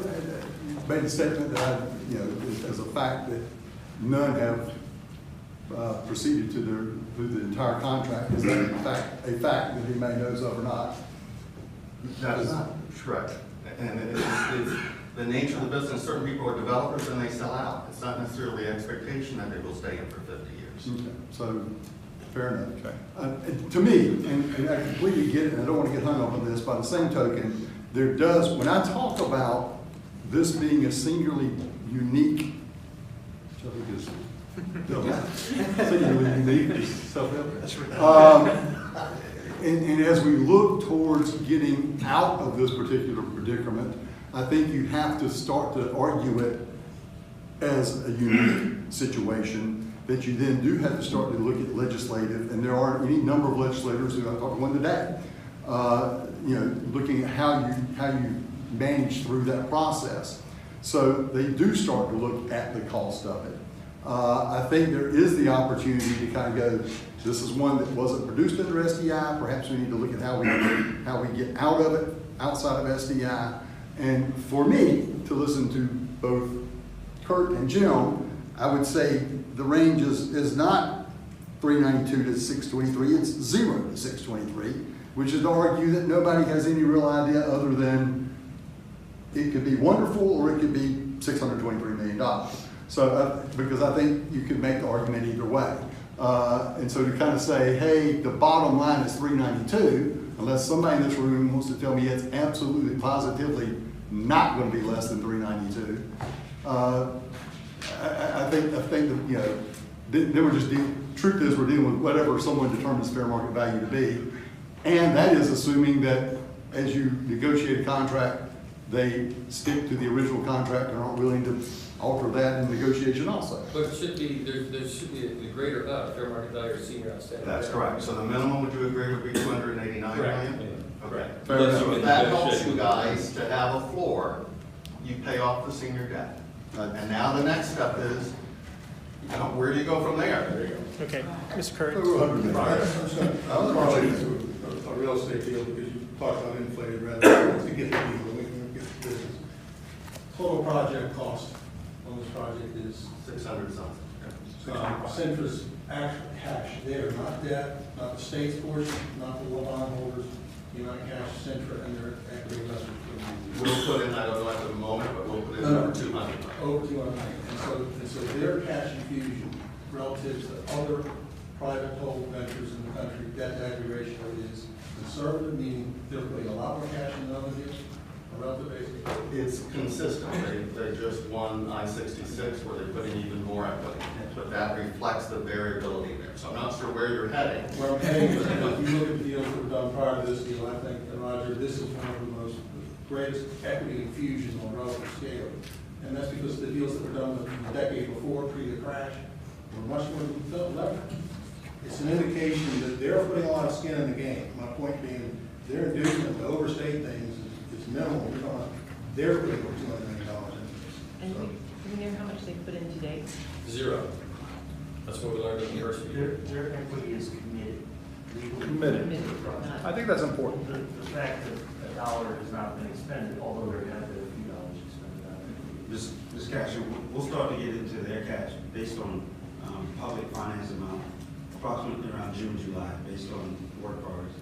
O: made a statement that as a fact that none have proceeded through the entire contract. Is that a fact that he may knows of or not?
N: That is not correct. And it's the nature of the business. Certain people are developers and they sell out. It's not necessarily the expectation that they will stay in for 50 years.
O: Okay. So, fair enough. To me, and I completely get it, and I don't want to get hung up on this, by the same token, there does, when I talk about this being a singularly unique, which I think is singularly unique, self-evident. And as we look towards getting out of this particular predicament, I think you have to start to argue it as a unique situation, that you then do have to start to look at legislative, and there are any number of legislators who I talked to one today, looking at how you manage through that process. So they do start to look at the cost of it. I think there is the opportunity to kind of go, this is one that wasn't produced under SDI. Perhaps we need to look at how we get out of it, outside of SDI. And for me, to listen to both Kurt and Jim, I would say the range is not 392 to 623, it's 0 to 623, which is to argue that nobody has any real idea other than it could be wonderful or it could be $623 million. So, because I think you could make the argument either way. And so to kind of say, hey, the bottom line is 392, unless somebody in this room wants to tell me it's absolutely, positively not going to be less than 392, I think that, then we're just truth is we're dealing with whatever someone determines fair market value to be. And that is assuming that as you negotiate a contract, they stick to the original contract and aren't willing to alter that in negotiation also.
L: But it should be, there should be the greater fair market value or senior outstanding.
N: That's correct. So the minimum, would you agree, would be 289 million? Okay.
O: Fair enough.
N: So if that helps you guys to have a floor, you pay off the senior debt. And now the next step is, where do you go from there? There you go.
H: Okay, Mr. Curran.
A: I was related to a real estate deal because you talked about inflated revenue to get the deal, we can get the business. Total project cost on this project is
N: 600 something.
A: Centra's actual cash there, not debt, not the state's portion, not the bondholders, the amount of cash Centra and their equity investors.
N: We'll put in, I don't know at the moment, but we'll put in over 200.
A: Over 200. And so their cash infusion relative to other private toll ventures in the country, debt to equity ratio is conservative, meaning they're putting a lot more cash in than others do, on a relative basis.
N: It's consistent. They just won I-76 where they put in even more equity. But that reflects the variability there. So I'm not sure where you're heading.
A: Where I'm heading is, if you look at the deals that were done prior to this deal, I think, and Roger, this is one of the greatest equity infusions on a relative scale. And that's because the deals that were done the decade before, pre the crash, were much more leveraged. It's an indication that they're putting a lot of skin in the game. My point being, their inducement to overstate things is minimal. They're putting over $200 million in this.
P: And do we know how much they put in to date?
L: 0. That's what we learned in the first year.
M: Their equity is committed.
J: Committed. I think that's important.
M: The fact that a dollar has not been expended, although there have been a few dollars expended on it.
D: Ms. Casher, we'll start to get into their cash based on public finance amount, approximately around June, July, based on work progress.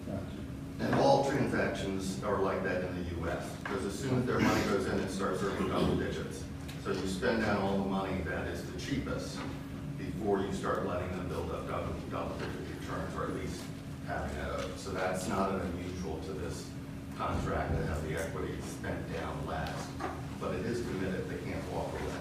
N: And all transactions are like that in the US, because as soon as their money goes in, it starts earning double digits. So you spend down all the money that is the cheapest before you start letting them build up double digit returns, or at least having that. So that's not unusual to this contract to have the equity spent down last, but it is committed, they can't walk away.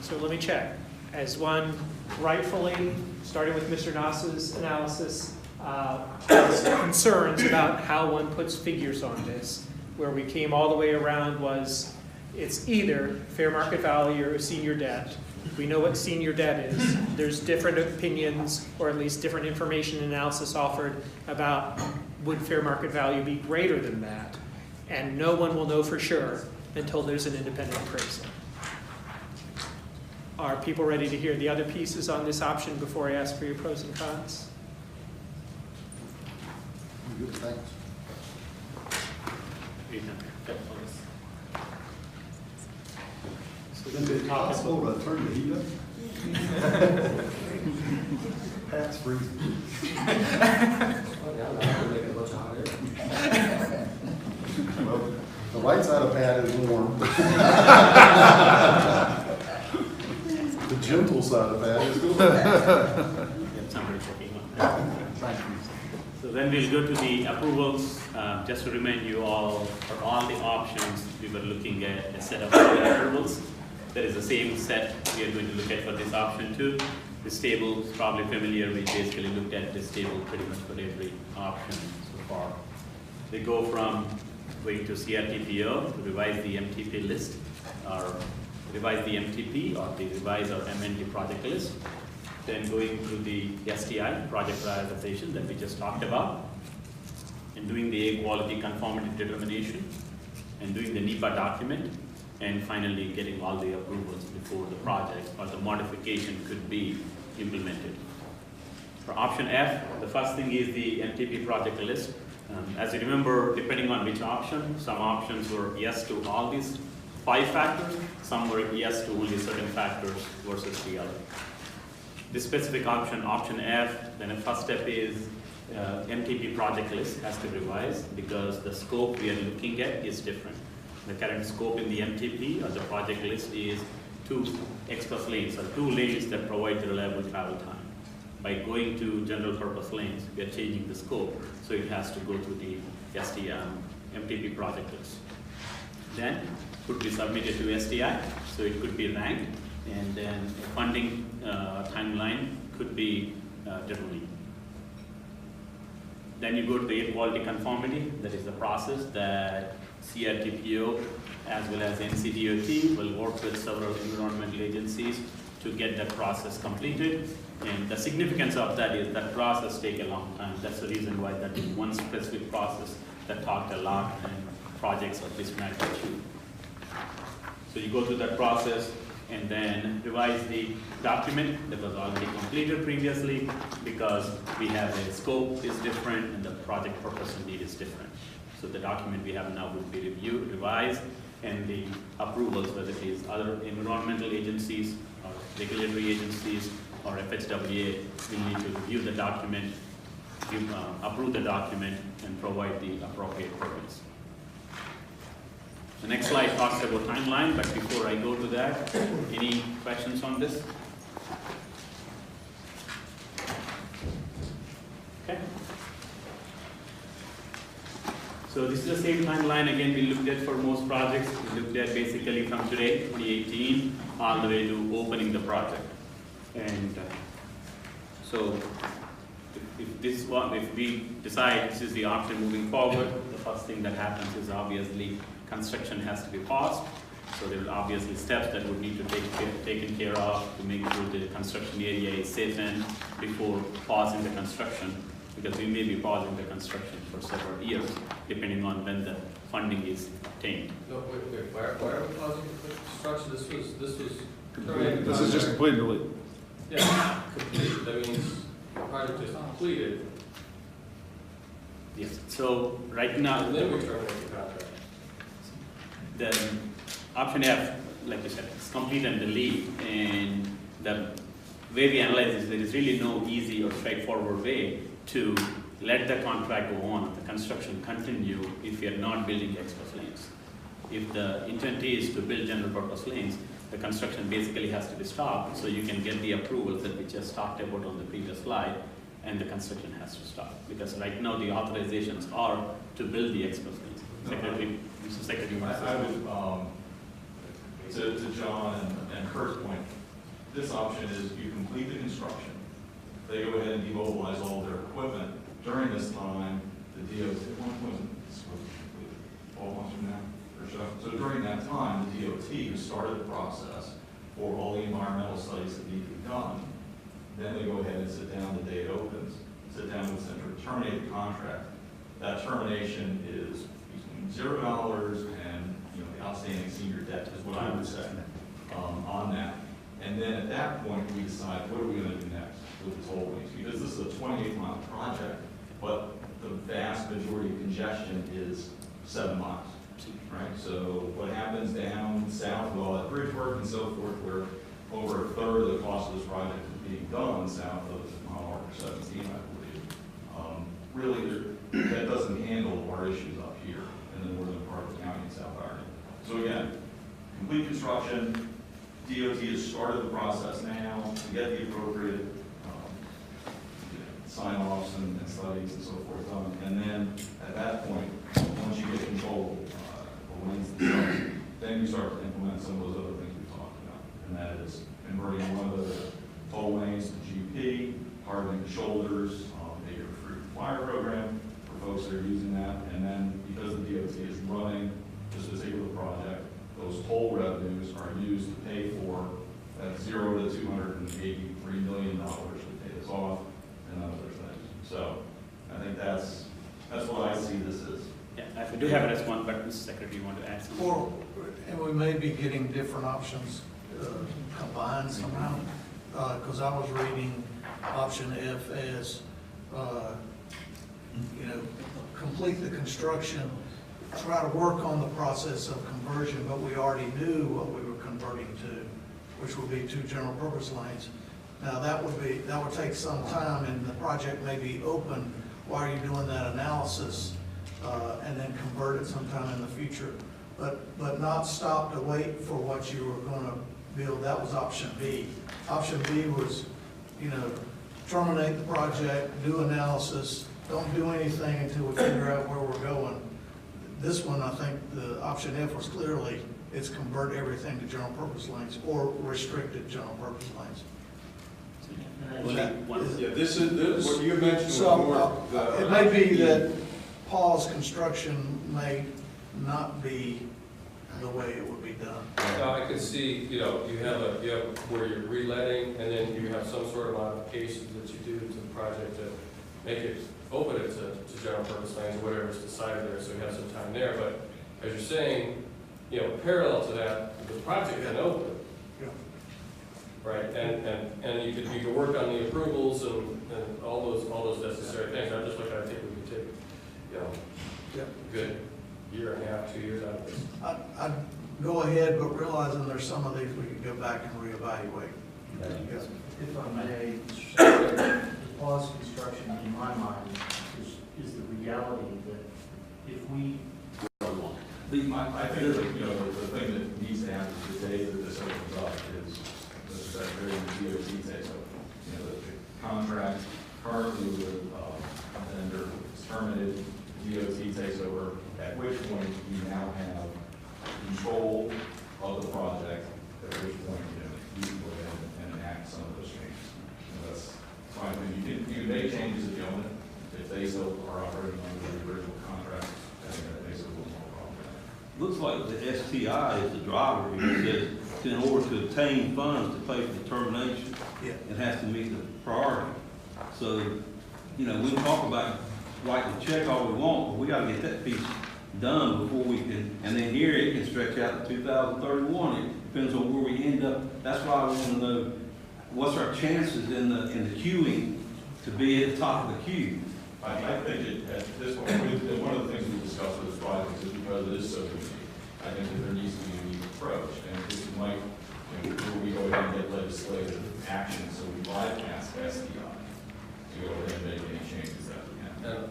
H: So let me check. As one rightfully, starting with Mr. Nass's analysis, has concerns about how one puts figures on this. Where we came all the way around was it's either fair market value or senior debt. We know what senior debt is. There's different opinions, or at least different information analysis offered about would fair market value be greater than that. And no one will know for sure until there's an independent appraisal. Are people ready to hear the other pieces on this option before I ask for your pros and cons?
O: Good, thanks.
H: So then we're talking
O: Possible to turn the heat up? Pat's freezing. Well, the right side of Pat is warm. The gentle side of Pat is cool. Thank you.
B: So then we'll go to the approvals. Just to remind you all, for all the options, we were looking at a set of approvals. There is the same set we are going to look at for this option too. This table is probably familiar. We basically looked at this table pretty much for every option so far. They go from going to CRTPO to revise the MTP list, or revise the MTP, or the revise our MND project list. Then going through the STI, project prioritization, that we just talked about, and doing the A quality conformity determination, and doing the NEPA document, and finally getting all the approvals before the project or the modification could be implemented. For option F, the first thing is the MTP project list. As you remember, depending on which option, some options were yes to all these 5 factors, some were yes to only certain factors versus the other. This specific option, option F, then the first step is MTP project list has to revise because the scope we are looking at is different. The current scope in the MTP or the project list is 2 express lanes, or 2 lanes that provide reliable travel time. By going to general purpose lanes, we are changing the scope, so it has to go through the MTP project list. Then could be submitted to STI, so it could be ranked, and then funding timeline could be determined. Then you go to the air quality conformity. That is the process that CRTPO as well as NCDOT will work with several environmental agencies to get that process completed. And the significance of that is that process takes a long time. That's the reason why that is one specific process that talked a lot in projects of this magnitude. So you go through that process and then revise the document that was already completed previously, because we have a scope is different and the project purpose and need is different. So the document we have now would be reviewed, revised, and the approvals, whether it is other environmental agencies or regulatory agencies or FHWA, will need to review the document, approve the document, and provide the appropriate permits. The next slide talks about timeline, but before I go to that, any questions on this? Okay. So this is the same timeline again we looked at for most projects. We looked at basically from today, 2018, all the way to opening the project. And so if we decide this is the option moving forward, the first thing that happens is obviously construction has to be paused. So there are obviously steps that would need to be taken care of to make sure the construction area is safe and before pausing the construction, because we may be pausing the construction for several years, depending on when the funding is obtained.
L: No, wait, why are we pausing the construction? This was terminated.
J: This is just completed.
L: Yeah, completed. That means the project is completed.
B: Yes. So right now,
L: and then we terminate the contract.
B: The option F, like you said, is complete and delete, and the way we analyze this, there is really no easy or straightforward way to let the contract go on, the construction continue if you're not building express lanes. If the intent is to build general purpose lanes, the construction basically has to be stopped, so you can get the approvals that we just talked about on the previous slide, and the construction has to stop. Because right now, the authorizations are to build the express lanes. Secretary, Mr. Secretary.
E: I would, to John and Kurt's point, this option is you complete the construction. They go ahead and demobilize all their equipment. During this time, the DOT, when was it supposed to complete? 12 months from now or so? So during that time, the DOT who started the process for all the environmental studies that need to be done, then they go ahead and sit down the day it opens, sit down with the center, terminate the contract. That termination is between $0 and the outstanding senior debt is what I would say on that. And then at that point, we decide what are we going to do next with the toll lanes, because this is a 28-mile project, but the vast majority of congestion is 7 miles, right? So what happens down south, well, at Bridgeworth and so forth, where over a third of the cost of this project is being done south of mile marker 17, I believe. Really, that doesn't handle our issues up here in the northern part of the county in South Ireland. So again, complete construction. DOT has started the process now to get the appropriate sign-offs and studies and so forth done. And then at that point, once you get control of lanes and stuff, then you start to implement some of those other things we talked about. And that is converting one of the toll lanes to GP, hardening the shoulders, maybe a free flyer program for folks that are using that. And then because the DOT is running this particular project, those toll revenues are used to pay for that $0 to $283 million to pay this off and other things. So I think that's what I see this as.
B: Yeah, I do have a response, but Mr. Secretary, you want to add something?
C: And we may be getting different options combined somehow, because I was reading option F as, complete the construction, try to work on the process of conversion, but we already knew what we were converting to, which would be 2 general purpose lanes. Now that would take some time, and the project may be open while you're doing that analysis, and then convert it sometime in the future. But not stop to wait for what you were going to build. That was option B. Option B was, terminate the project, do analysis, don't do anything until we figure out where we're going. This one, I think the option F was clearly, it's convert everything to general purpose lanes or restricted general purpose lanes.
I: Yeah, this is what you mentioned.
C: So it may be that Paul's construction may not be the way it would be done.
L: Now, I could see, you have where you're reletting, and then you have some sort of modifications that you do to the project to make it, open it to general purpose lanes, or whatever's decided there, so you have some time there. But as you're saying, parallel to that, the project can open. Right, and you could work on the approvals and all those necessary things. I'm just looking, I think we could take, a good year and a half, 2 years out of this.
C: I'd go ahead, but realizing there's some of these we could go back and reevaluate.
M: If I may, the pause construction, in my mind, is the reality that if we
E: I think that, the thing that needs to happen today that this opens up is the Secretary of the DOT takes over. The contract currently with a vendor is terminated, DOT takes over, at which point you now have control of the project, at which point, you can go ahead and enact some of those changes. That's fine. You can make changes if you own it. If they still are operating under the original contract, I think that makes it a little more problematic.
R: Looks like the STI is the driver here. It says in order to obtain funds to pay for the termination, it has to meet the priority. So, we can talk about writing the check all we want, but we gotta get that piece done before we can, and then here it can stretch out to 2031. It depends on where we end up. That's why I want to know what's our chances in the queuing to be at the top of the queue.
E: I think at this point, one of the things we discussed with this project is because it is so unique, I think that there needs to be a unique approach. And this might, we go ahead and get legislative action so we bypass SDI to go ahead and make any changes that we can.
L: And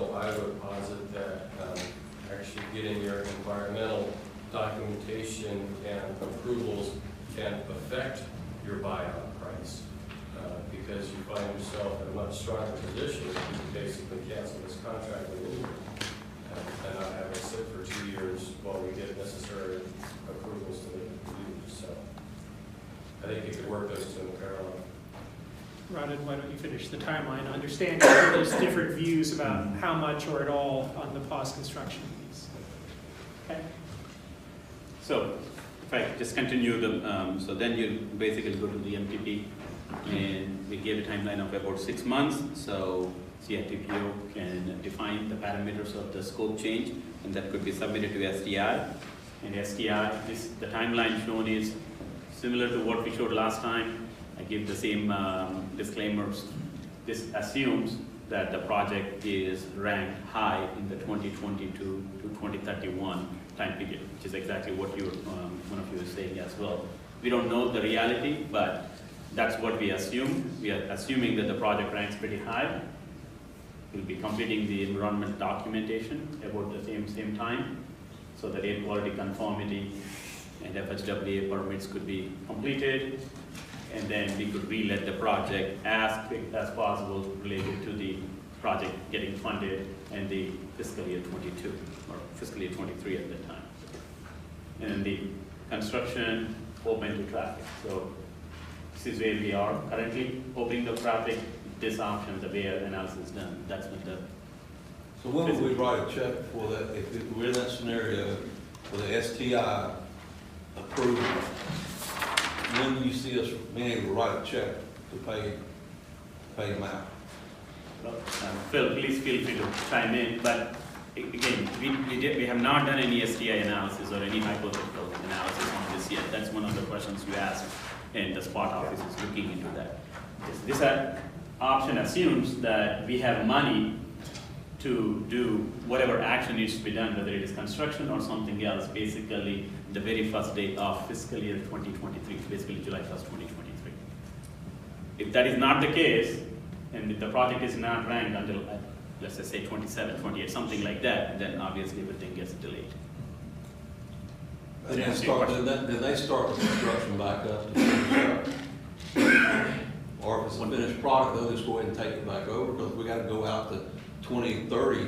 L: So I would posit that actually getting your environmental documentation and approvals can affect your buyout price, because you find yourself in a much stronger position if you basically cancel this contract with Uber and not have it sit for 2 years while we get necessary approvals to make it use. So I think you could work those two in parallel.
H: Rodden, why don't you finish the timeline? I understand there's different views about how much or at all on the pause construction piece. Okay.
B: So if I just continue the, so then you basically go to the MTP, and we gave a timeline of about 6 months. So CITPO can define the parameters of the scope change, and that could be submitted to STI. And STI, the timeline shown is similar to what we showed last time. I give the same disclaimers. This assumes that the project is ranked high in the 2022 to 2031 time period, which is exactly what you, one of you is saying as well. We don't know the reality, but that's what we assume. We are assuming that the project ranks pretty high. We'll be completing the environment documentation about the same time, so that air quality conformity and FHWA permits could be completed, and then we could re-let the project as quick as possible related to the project getting funded and the fiscal year 22 or fiscal year 23 at that time. And the construction open to traffic. So this is where we are currently, opening the traffic. This option, the way our analysis is done, that's what the.
R: So when will we write a check for that, if we're in that scenario, for the STI approval? When do you see us being able to write a check to pay them out?
B: Phil, please feel free to chime in, but again, we have not done any STI analysis or any hypothetical analysis on this yet. That's one of the questions you asked, and the spot office is looking into that. This option assumes that we have money to do whatever action needs to be done, whether it is construction or something else, basically the very first day of fiscal year 2023, basically July 1st, 2023. If that is not the case, and if the project is not ranked until, let's just say 27, 28, something like that, then obviously everything gets delayed.
R: Then they start the construction back up. Or if it's a finished product, they'll just go ahead and take it back over, because we gotta go out to 2030.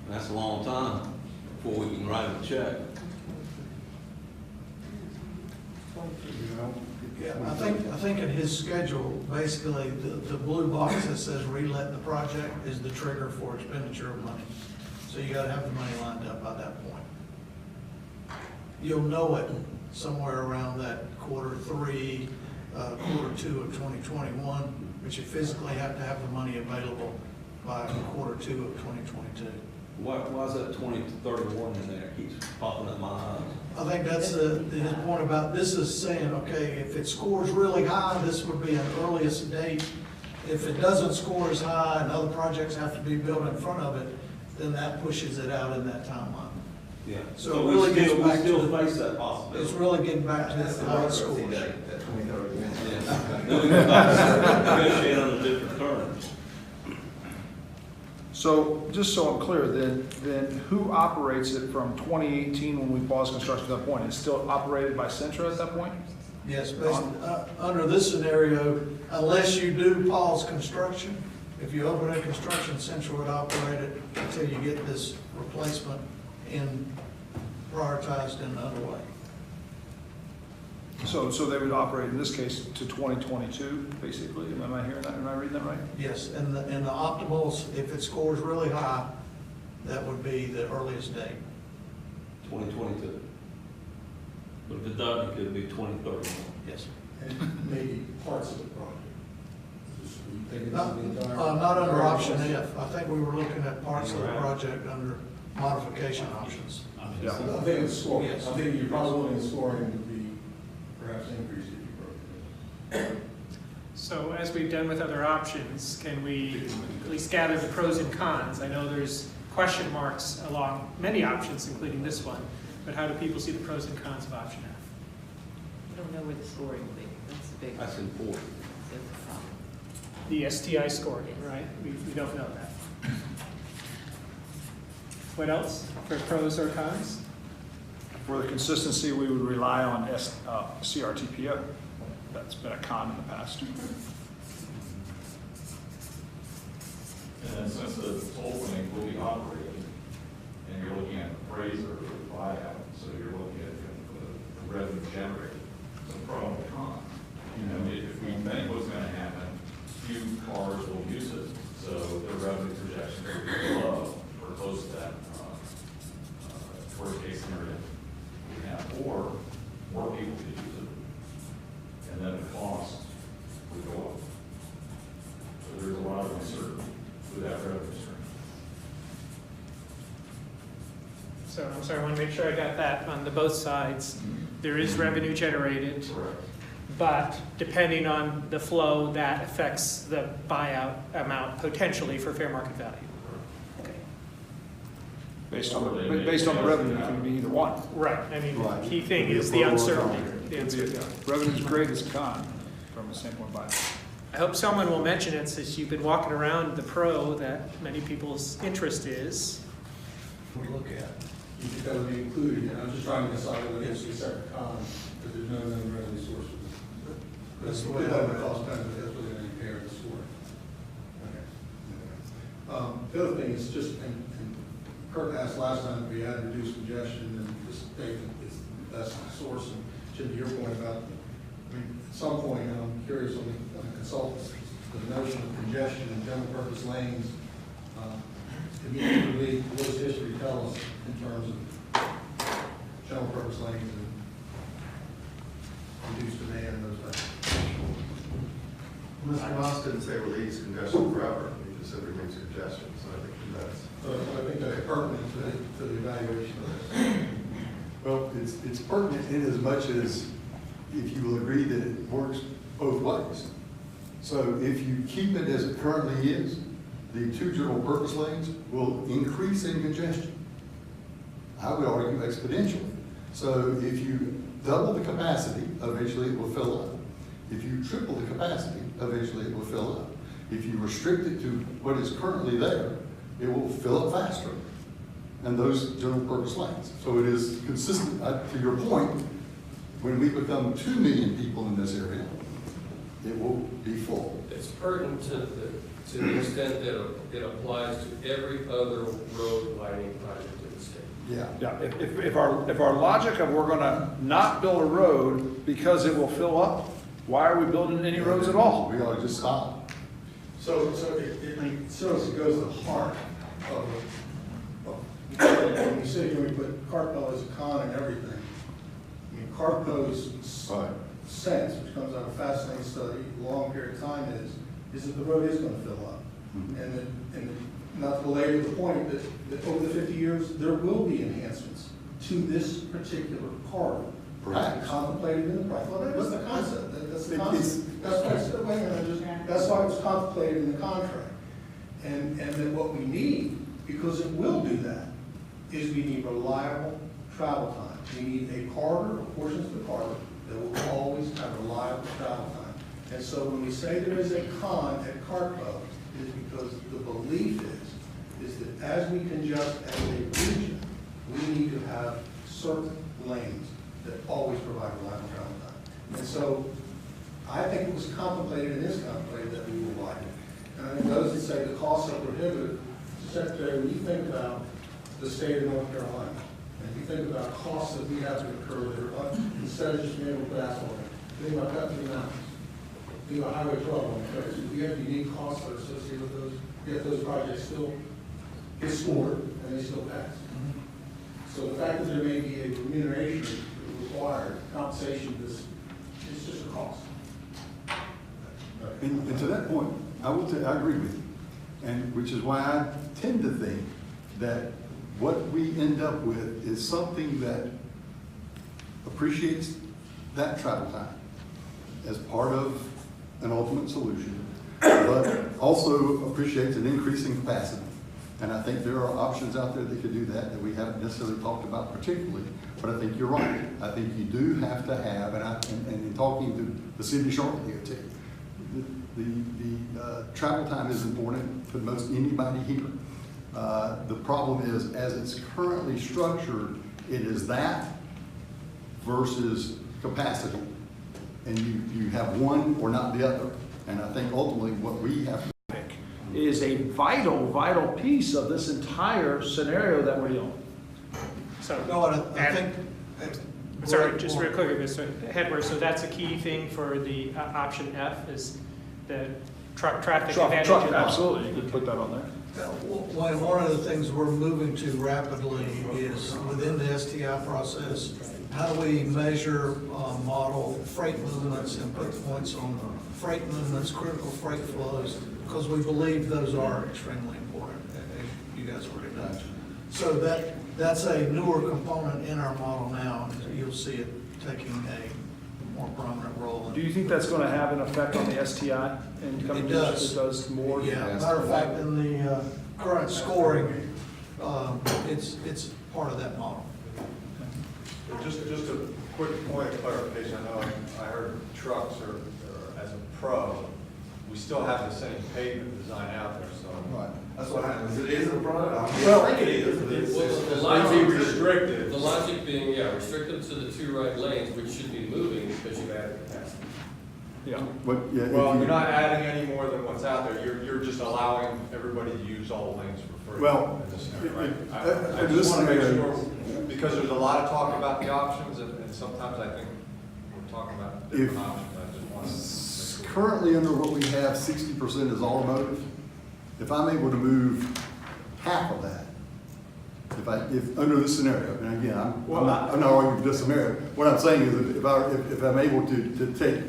R: That's a long time before we can write a check.
C: Yeah, I think in his schedule, basically, the blue box that says relet the project is the trigger for expenditure of money. So you gotta have the money lined up by that point. You'll know it somewhere around that Q3, Q2 of 2021, but you physically have to have the money available by Q2 of 2022.
R: Why is that 2031 in there? It keeps popping up my eyes.
C: I think that's his point about, this is saying, okay, if it scores really high, this would be an earliest date. If it doesn't score as high and other projects have to be built in front of it, then that pushes it out in that timeline.
R: Yeah.
C: So it really gets back to
R: still face that possibility.
C: It's really getting back to
F: That's the
C: how it
F: bankruptcy
C: scores.
F: date, that 2030.
R: Then we go back to negotiate on the different terms.
J: So, just so I'm clear, then who operates it from 2018 when we paused construction to that point? It's still operated by Centra at that point?
C: Yes, basically, under this scenario, unless you do pause construction, if you open a construction, Central would operate it until you get this replacement in prioritized and underway.
J: So they would operate in this case to 2022, basically. Am I hearing that? Am I reading that right?
C: Yes, and the optimals, if it scores really high, that would be the earliest date.
R: 2022. But if it doesn't, it could be 2031.
C: Yes.
A: And maybe parts of the project.
C: Not under option F. I think we were looking at parts of the project under modification options.
J: Yeah.
A: I think it's scoring.
C: Yes.
A: I think you're probably looking at scoring would be perhaps increased if you broke it.
H: So as we've done with other options, can we at least gather the pros and cons? I know there's question marks along many options, including this one, but how do people see the pros and cons of option F?
P: I don't know where the scoring will be. That's the big.
R: That's important.
P: That's the problem.
H: The STI scoring, right? We don't know that. What else for pros or cons?
J: For the consistency, we would rely on CRTPO. That's been a con in the past.
E: And then since the toll link will be operated, and you're looking at appraiser or buyout, so you're looking at the revenue generated, it's a pro and a con. You know, if we think what's gonna happen, few cars will use it, so the revenue projections will be low or close to that, worst case scenario we have, or more people could use it, and then the cost would go up. So there's a lot of uncertainty with that revenue stream.
H: So I'm sorry, I want to make sure I got that on the both sides. There is revenue generated,
E: Correct.
H: but depending on the flow, that affects the buyout amount potentially for fair market value. Okay.
J: Based on the revenue, it can be either one.
H: Right, I mean, the
O: Right.
H: key thing
O: Could be
H: is
O: a
H: the
O: pro or a
H: uncertainty.
O: con.
H: The uncertainty.
J: Revenue's great as a con from a standpoint of buyout.
H: I hope someone will mention it since you've been walking around the pro that many people's interest is.
A: We look at, you think that would be included, and I'm just trying to decide whether it's a separate con, because there's no known revenue source for this. That's the way that would cost benefit, that's what they're going to pay this for. Okay. The other thing is just, and Kurt asked last time if we had reduced congestion, and this statement is the best source, and Jim, to your point about, I mean, at some point, and I'm curious on the consultants, the notion of congestion and general purpose lanes, immediately, what does history tell us in terms of general purpose lanes and reduced demand and those types of things?
N: Mr. Ross didn't say release congestion forever, he just said release congestion, so I think that's.
A: I think that's pertinent to the evaluation of this.
O: Well, it's pertinent in as much as if you will agree that it works both ways. So if you keep it as it currently is, the two general purpose lanes will increase in congestion. I would argue exponentially. So if you double the capacity, eventually it will fill up. If you triple the capacity, eventually it will fill up. If you restrict it to what is currently there, it will fill up faster. And those general purpose lanes. So it is consistent, to your point, when we become 2 million people in this area, it will be full.
L: It's pertinent to the extent that it applies to every other road widening project in the state.
O: Yeah.
J: Yeah, if our logic of we're gonna not build a road because it will fill up, why are we building any roads at all?
O: We ought to just stop.
A: So it goes to the heart of when you say we put Carpo as a con and everything. I mean, Carpo's sense, which comes out of a fascinating study, a long period of time, is that the road is going to fill up.
O: Mm-hmm.
A: And not to belabor the point that over the 50 years, there will be enhancements to this particular corridor.
O: Perhaps.
A: Contemplated in the price. Well, that's the concept. That's the concept. That's why it was contemplated in the contract. And then what we need, because it will do that, is we need reliable travel time. We need a corridor, or portions of the corridor, that will always have reliable travel time. And so when we say there is a con at Carpo, it is because the belief is that as we congest as a region, we need to have certain lanes that always provide reliable travel time. And so I think it was contemplated and is contemplated that we will widen it. And I think those that say the costs are prohibitive, Secretary, when you think about the state of North Carolina, and you think about costs that we have to incur that are, instead of just being able to put asphalt in, think about cutting the mountains. Think about Highway 12 on the coast. We have unique costs that are associated with those, yet those projects still get scored and they still pass. So the fact that there may be a remuneration required, compensation, it's just a cost.
O: And to that point, I agree with you. And which is why I tend to think that what we end up with is something that appreciates that travel time as part of an ultimate solution, but also appreciates an increase in capacity. And I think there are options out there that could do that we haven't necessarily talked about particularly, but I think you're right. I think you do have to have, and in talking to the city of Charlotte DOT, the travel time is important for most anybody here. The problem is, as it's currently structured, it is that versus capacity. And you have one or not the other. And I think ultimately what we have to
J: is a vital piece of this entire scenario that we're dealing with.
H: So,
C: No, I think.
H: sorry, just real quick, Mr. Hedwer, so that's a key thing for the option F is the traffic advantage?
J: Absolutely, you could put that on there.
C: One of the things we're moving to rapidly is within the STI process, how do we measure, model freight movements and put points on freight movements, critical freight flows, because we believe those are extremely important, as you guys already know. So that's a newer component in our model now, and you'll see it taking a more prominent role.
J: Do you think that's going to have an effect on the STI? And
C: It does.
J: It does more?
C: Yeah, matter of fact, in the current scoring, it's part of that model.
I: Just a quick point of clarification. I know I heard trucks are as a pro, we still have the same pavement design out there, so.
O: Right.
F: That's what happens. It is a product.
C: Well,
F: I think it is, but it's
L: The
I: Might
L: logic,
I: be restricted.
L: the logic being, yeah, restricted to the 2 right lanes, which should be moving because you've added capacity.
J: Yeah.
O: But, yeah, if
I: Well,
O: you-
I: you're not adding any more than what's out there. You're just allowing everybody to use all the lanes for free.
O: Well,
I: in this scenario, right?
O: in
I: I
O: this
I: just want to make
O: scenario-
I: sure, because there's a lot of talk about the options, and sometimes I think we're talking about different
O: If-
I: options. I just want to make sure.
O: currently under what we have, 60% is automotive. If I'm able to move half of that, if under this scenario, and again, I'm not arguing for this scenario. What I'm saying is if I'm able to take,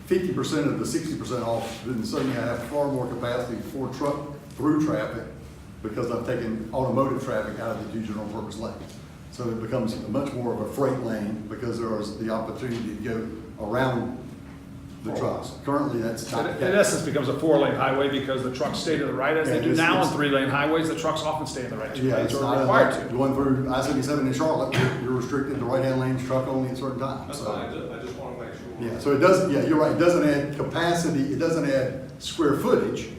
O: 50% of the 60% off, then suddenly I have far more capacity for through traffic because I've taken automotive traffic out of the 2 general purpose lanes. So it becomes much more of a freight lane because there is the opportunity to go around the trucks. Currently, that's not the
J: In
O: case.
J: essence, becomes a 4-lane highway because the trucks stay to the right, as they
O: Yeah,
J: do
O: it's-
J: now on
O: it's-
J: 3-lane highways, the trucks often stay in the right 2
O: Yeah,
J: lanes
O: it's
J: or
O: not
J: are required
O: like
J: to.
O: going through I-77 in Charlotte, you're restricted to right-hand lanes, truck only at certain times.
I: That's
O: So,
I: fine, I just want to make sure.
O: yeah, so it doesn't, yeah, you're right, it doesn't add capacity, it doesn't add square footage,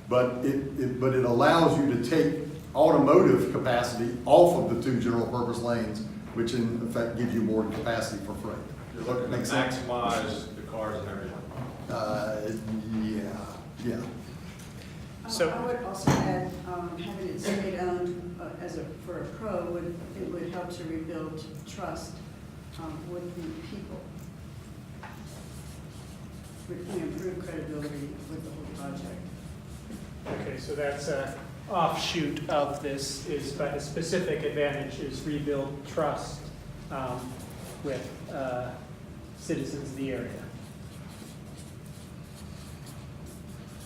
O: but it allows you to take automotive capacity off of the 2 general purpose lanes, which in effect gives you more capacity for freight.
I: You're looking to
O: Makes sense?
I: maximize the cars and everything.
O: Yeah.
H: So-
K: I would also add, having it state-owned for a pro, it would help to rebuild trust with the people. Would improve credibility with the whole project.
H: Okay, so that's a offshoot of this but a specific advantage is rebuild trust with citizens of the area.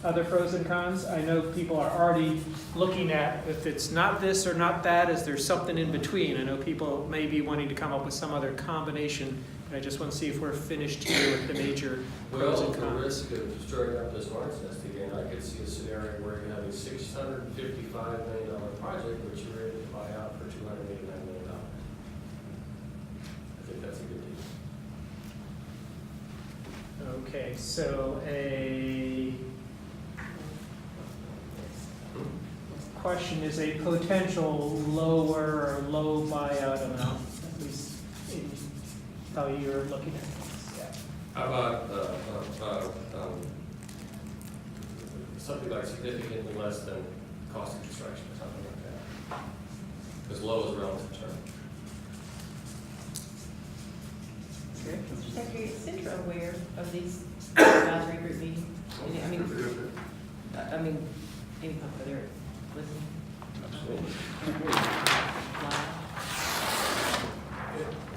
H: Other pros and cons? I know people are already looking at if it's not this or not that, is there something in between? I know people may be wanting to come up with some other combination, but I just want to see if we're finished here with the major pros
L: Well,
H: and
L: the
H: cons.
L: risk of starting up this hornet's nest again, I could see a scenario where you're having $655 million project, which you're ready to buy out for $289 million. I think that's a good deal.
H: Okay, so a question is a potential lower or low buyout amount, at least in how you're looking at this. Yeah.
L: How about something like significantly less than cost of construction or something like that? Because low is a relative term.
H: Okay.
P: Mr. Secretary, is Centra aware of these advisory group meetings? I mean, any public, they're listening?
J: Absolutely.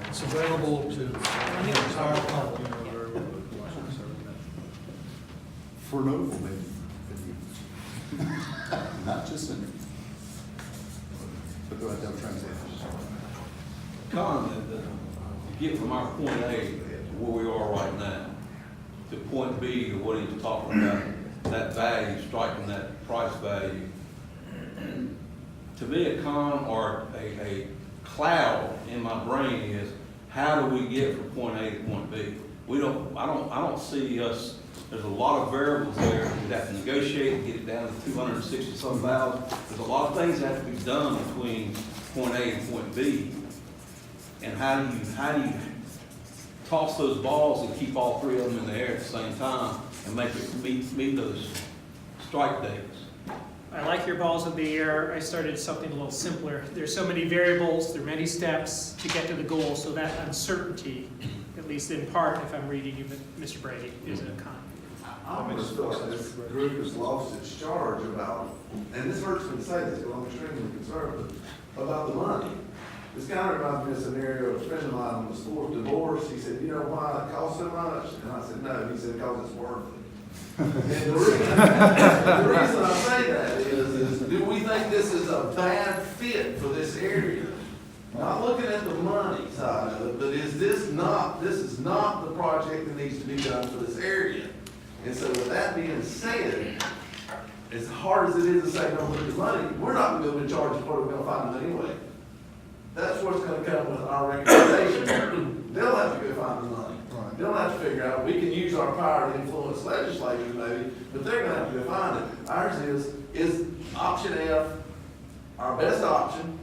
C: It's available to the entire public.
O: For Noble, maybe. Not just in. But go ahead, I'm trying to say.
R: Con, to get from our point A to where we are right now, to point B to what he was talking about, that value, striking that price value. To me, a con or a cloud in my brain is, how do we get from point A to point B? I don't see us, there's a lot of variables there. We'd have to negotiate and get it down to 260-some thousand. There's a lot of things that have to be done between point A and point B. And how do you toss those balls and keep all three of them in the air at the same time and make it meet those strike dates?
H: I like your balls in the air. I started something a little simpler. There's so many variables, there are many steps to get to the goal, so that uncertainty, at least in part, if I'm reading you, Mr. Brady, is a con.
F: I almost feel like this group has lost its charge about, and this hurts me to say this, but I'm extremely conservative, about the money. This kind of reminds me of a scenario of a friend of mine was fourth divorce. He said, you know why it costs so much? And I said, no. He said, because it's worth it. And the reason I say that is do we think this is a bad fit for this area? Not looking at the money side of it, but is this not the project that needs to be done for this area? And so with that being said, as hard as it is to say don't look at the money, we're not going to be able to charge what we're going to find them anyway. That's what's going to come with our recommendation. They'll have to go find the money. They'll have to figure out, we can use our power to influence legislatures maybe, but they're going to have to go find it. Ours is option F our best option?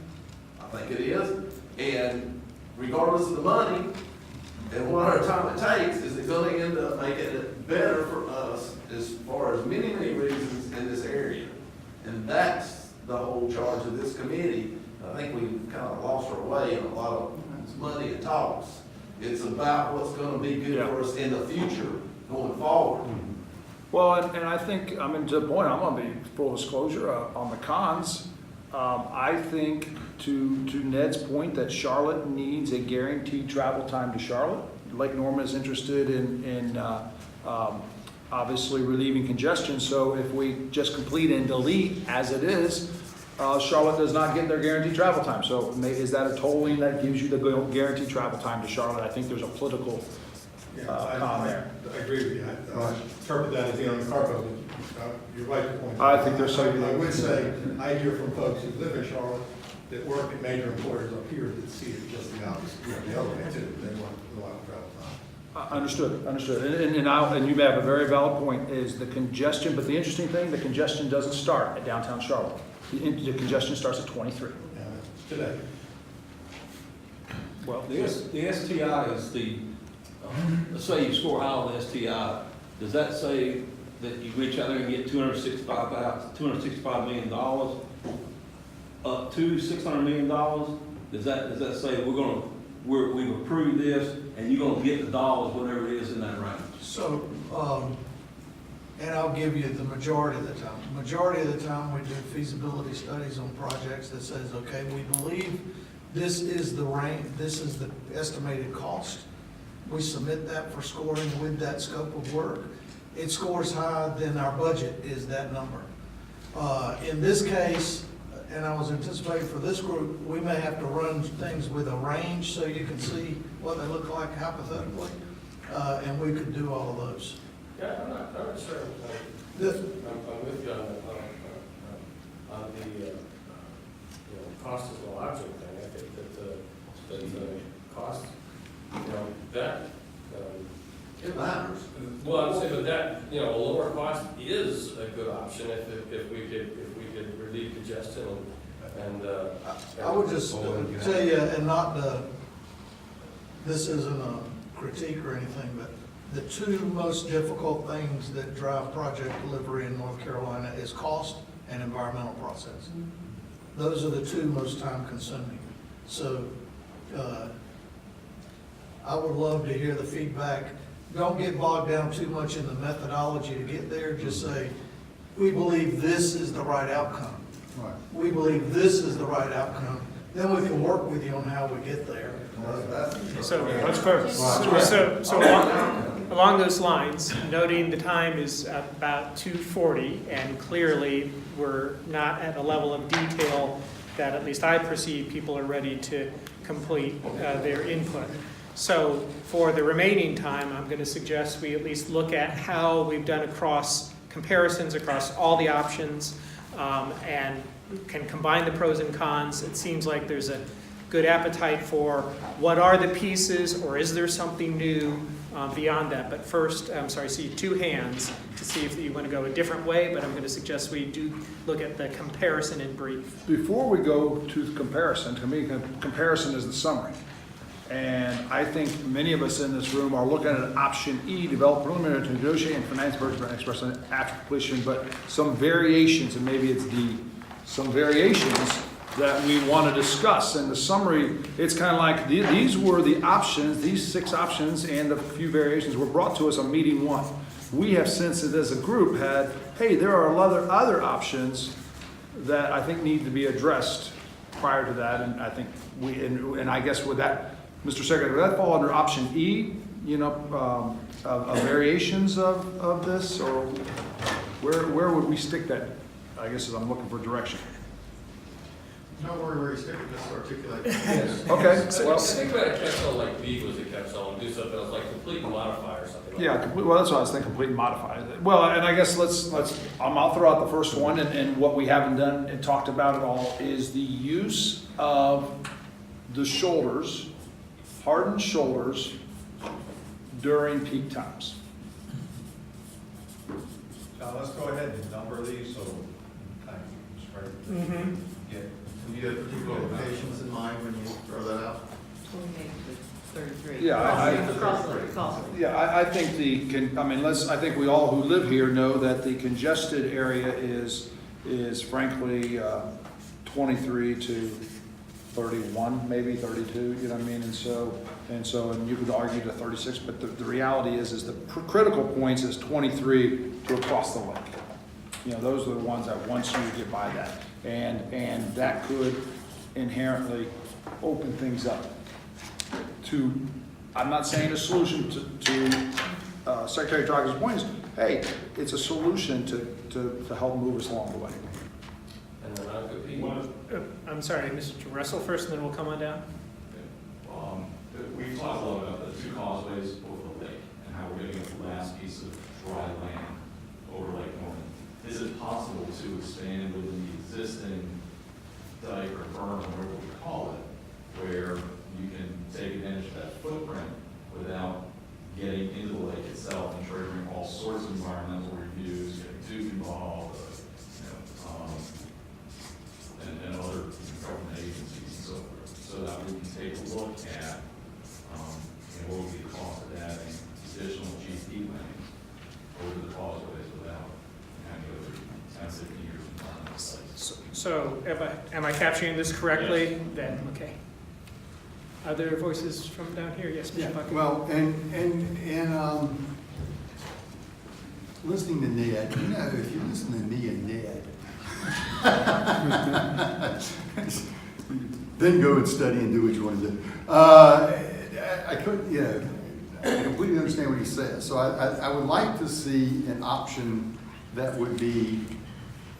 F: I think it is. And regardless of the money and what time it takes, is it going to end up making it better for us as far as many, many reasons in this area? And that's the whole charge of this committee. I think we've kind of lost our way in a lot of money and talks. It's about what's going to be good for us in the future going forward.
J: Well, and I think, I mean, to the point, I'm going to be full disclosure on the cons. I think to Ned's point that Charlotte needs a guaranteed travel time to Charlotte. Lake Norman is interested in obviously relieving congestion. So if we just complete and delete as it is, Charlotte does not get their guaranteed travel time. So is that a tolling that gives you the guaranteed travel time to Charlotte? I think there's a political con there.
A: I agree with you. I interpret that as the on the carpet. You're right to point.
J: I think there's so.
A: I would say I hear from folks who live in Charlotte that work at major employers up here that see it just the opposite. The other way too. They want a lot of travel time.
J: Understood. And you may have a very valid point. Is the congestion? But the interesting thing, the congestion doesn't start at downtown Charlotte. The congestion starts at 23.
A: Today.
R: Well, the STI is the, let's say you score high on the STI, does that say that you reach out there and get $265 million up to $600 million? Does that say we've approved this and you're gonna get the dollars, whatever it is in that range?
C: So, and I'll give you the majority of the time. Majority of the time, we do feasibility studies on projects that says, okay, we believe this is the range, this is the estimated cost. We submit that for scoring with that scope of work. It scores high, then our budget is that number. In this case, and I was anticipating for this group, we may have to run things with a range so you can see what they look like hypothetically, and we could do all of those.
L: Yeah, I'm not sure. I'm with you on the cost is no object thing. I think that the cost, that.
F: It matters.
L: Well, I'm saying, but that, a lower cost is a good option if we could relieve congestion and.
C: I would just tell you, and not this isn't a critique or anything, but the two most difficult things that drive project delivery in North Carolina is cost and environmental process. Those are the two most time consuming. So I would love to hear the feedback. Don't get bogged down too much in the methodology to get there. Just say, we believe this is the right outcome.
O: Right.
C: We believe this is the right outcome. Then we can work with you on how we get there.
H: So that's perfect. So along those lines, noting the time is about 2:40, and clearly we're not at a level of detail that at least I perceive people are ready to complete their input. So for the remaining time, I'm going to suggest we at least look at how we've done comparisons across all the options, and can combine the pros and cons. It seems like there's good appetite for what are the pieces, or is there something new beyond that. But first, I'm sorry, I see 2 hands to see if you want to go a different way, but I'm going to suggest we do look at the comparison in brief.
J: Before we go to the comparison, to me, comparison is the summary. And I think many of us in this room are looking at option E, develop preliminary to negotiate and finance purchase by express after completion, but some variations, and maybe it's D, some variations that we want to discuss. And the summary, it's kind of like these were the options, these 6 options and a few variations were brought to us on meeting 1. We have since as a group had, hey, there are other options that I think need to be addressed prior to that. And I think and I guess with that, Mr. Secretary, would that fall under option E, of variations of this, or where would we stick that? I guess as I'm looking for direction.
N: Don't worry where you stick it, just articulate.
J: Okay.
L: Well, I think about a catch-all like B was a catch-all, and do something else like complete and modify or something like
J: Yeah,
L: that.
J: well, that's what I was thinking, complete and modify. Well, and I guess I'll throw out the first one, and what we haven't done and talked about at all is the use of the shoulders, hardened shoulders, during peak times.
I: Now, let's go ahead and number these, so kind of straight.
H: Mm-hmm.
N: Do you have particular locations in mind when you throw that out?
P: 28 to 33.
J: Yeah, I think I think we all who live here know that the congested area is frankly 23 to 31, maybe 32, you know what I mean? And you could argue to 36, but the reality is the critical points is 23 to across the lake. You know, those are the ones that once you get by that. And that could inherently open things up to, I'm not saying a solution to Secretary Trocker's point is, hey, it's a solution to help move us along the way.
L: And then I could be.
H: I'm sorry, Mr. Russell first, and then we'll come on down.
E: We talked a lot about the 2 causeways over the lake and how we're getting the last piece of dry land over Lake Norman. Is it possible to expand within the existing dike or berm, or whatever we call it, where you can take advantage of that footprint without getting into the lake itself and triggering all sorts of environmental reviews, getting tubes involved, and other government agencies and so forth, so that we can take a look at what would be the cost of adding additional GP lanes over the causeways without having to go through 10, 15 years of time.
H: So am I capturing this correctly? Yes. Then, okay. Other voices from down here? Yes, Mr. Bucket.
O: Well, and listening to Ned, if you listen to me and Ned, then go and study and do what you want to do. I couldn't, I completely understand what he says. So I would like to see an option that would be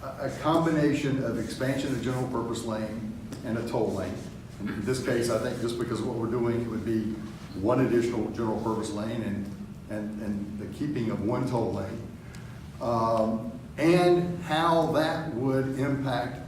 O: a combination of expansion of general purpose lane and a toll lane. In this case, I think just because of what we're doing, it would be 1 additional general purpose lane and the keeping of 1 toll lane. And how that would impact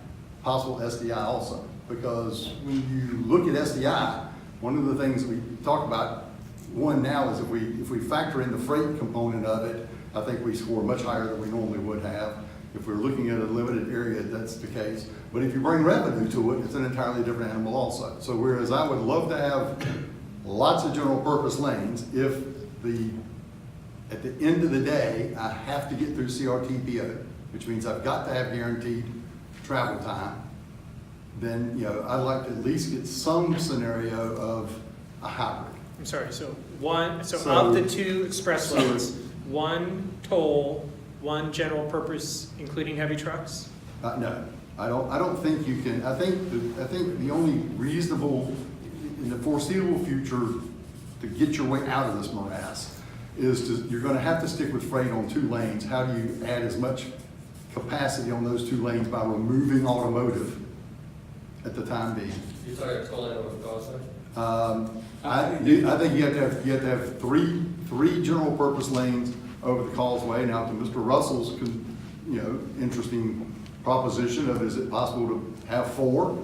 O: possible SDI also. Because when you look at SDI, one of the things we talk about, one now is if we factor in the freight component of it, I think we score much higher than we normally would have. If we're looking at a limited area, that's the case. But if you bring revenue to it, it's an entirely different animal also. So whereas I would love to have lots of general purpose lanes, if at the end of the day, I have to get through CRTPO, which means I've got to have guaranteed travel time, then I'd like to at least get some scenario of a hybrid.
H: I'm sorry, so of the 2 express lanes, 1 toll, 1 general purpose, including heavy trucks?
O: No, I don't think you can. I think the only reasonable in the foreseeable future to get your way out of this morass is you're going to have to stick with freight on 2 lanes. How do you add as much capacity on those 2 lanes by removing automotive at the time being?
L: You're talking toll lane over the causeway?
O: I think you have to have three general purpose lanes over the causeway. Now, to Mr. Russell's interesting proposition of is it possible to have 4?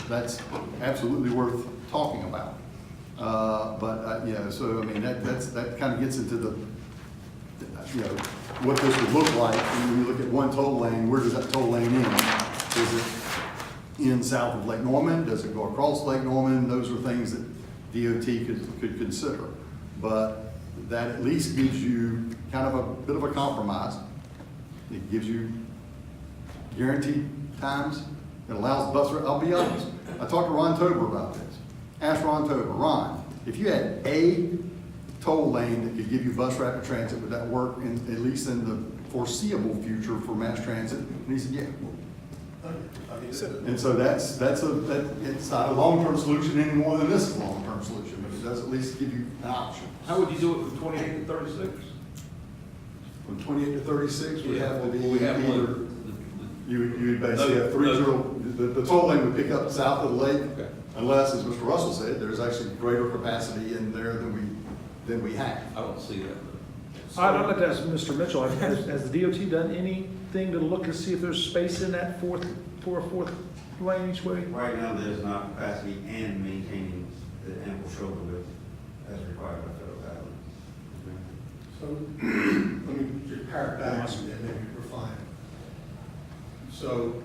O: that's absolutely worth talking about. So I mean, that kind of gets into the, what this would look like when you look at one toll lane. Where does that toll lane end? Does it end south of Lake Norman? Does it go across Lake Norman? Those are things that DOT could consider. But that at least gives you kind of a bit of a compromise. It gives you guaranteed times. It allows the bus. I'll be honest. I talked to Ron Tober about this. Ask Ron Tober, Ron, if you had a toll lane that could give you bus rapid transit, would that work at least in the foreseeable future for mass transit? And he said, yeah. And so it's not a long-term solution any more than this is a long-term solution, but it does at least give you an option.
R: How would you do it from 28 to 36?
O: From 28 to 36, we have to be
R: we have
O: either, you would basically have the toll lane would pick up south of the lake,
R: Okay.
O: unless, as Mr. Russell said, there's actually greater capacity in there than we have.
R: I don't see that.
J: I'd like to ask Mr. Mitchell, has the DOT done anything to look to see if there's space in that for a fourth lane each way?
D: Right now, there's not capacity and maintaining the ample shoulder width as required by federal guidelines.
A: So, let me just parrot back and maybe refine it. So,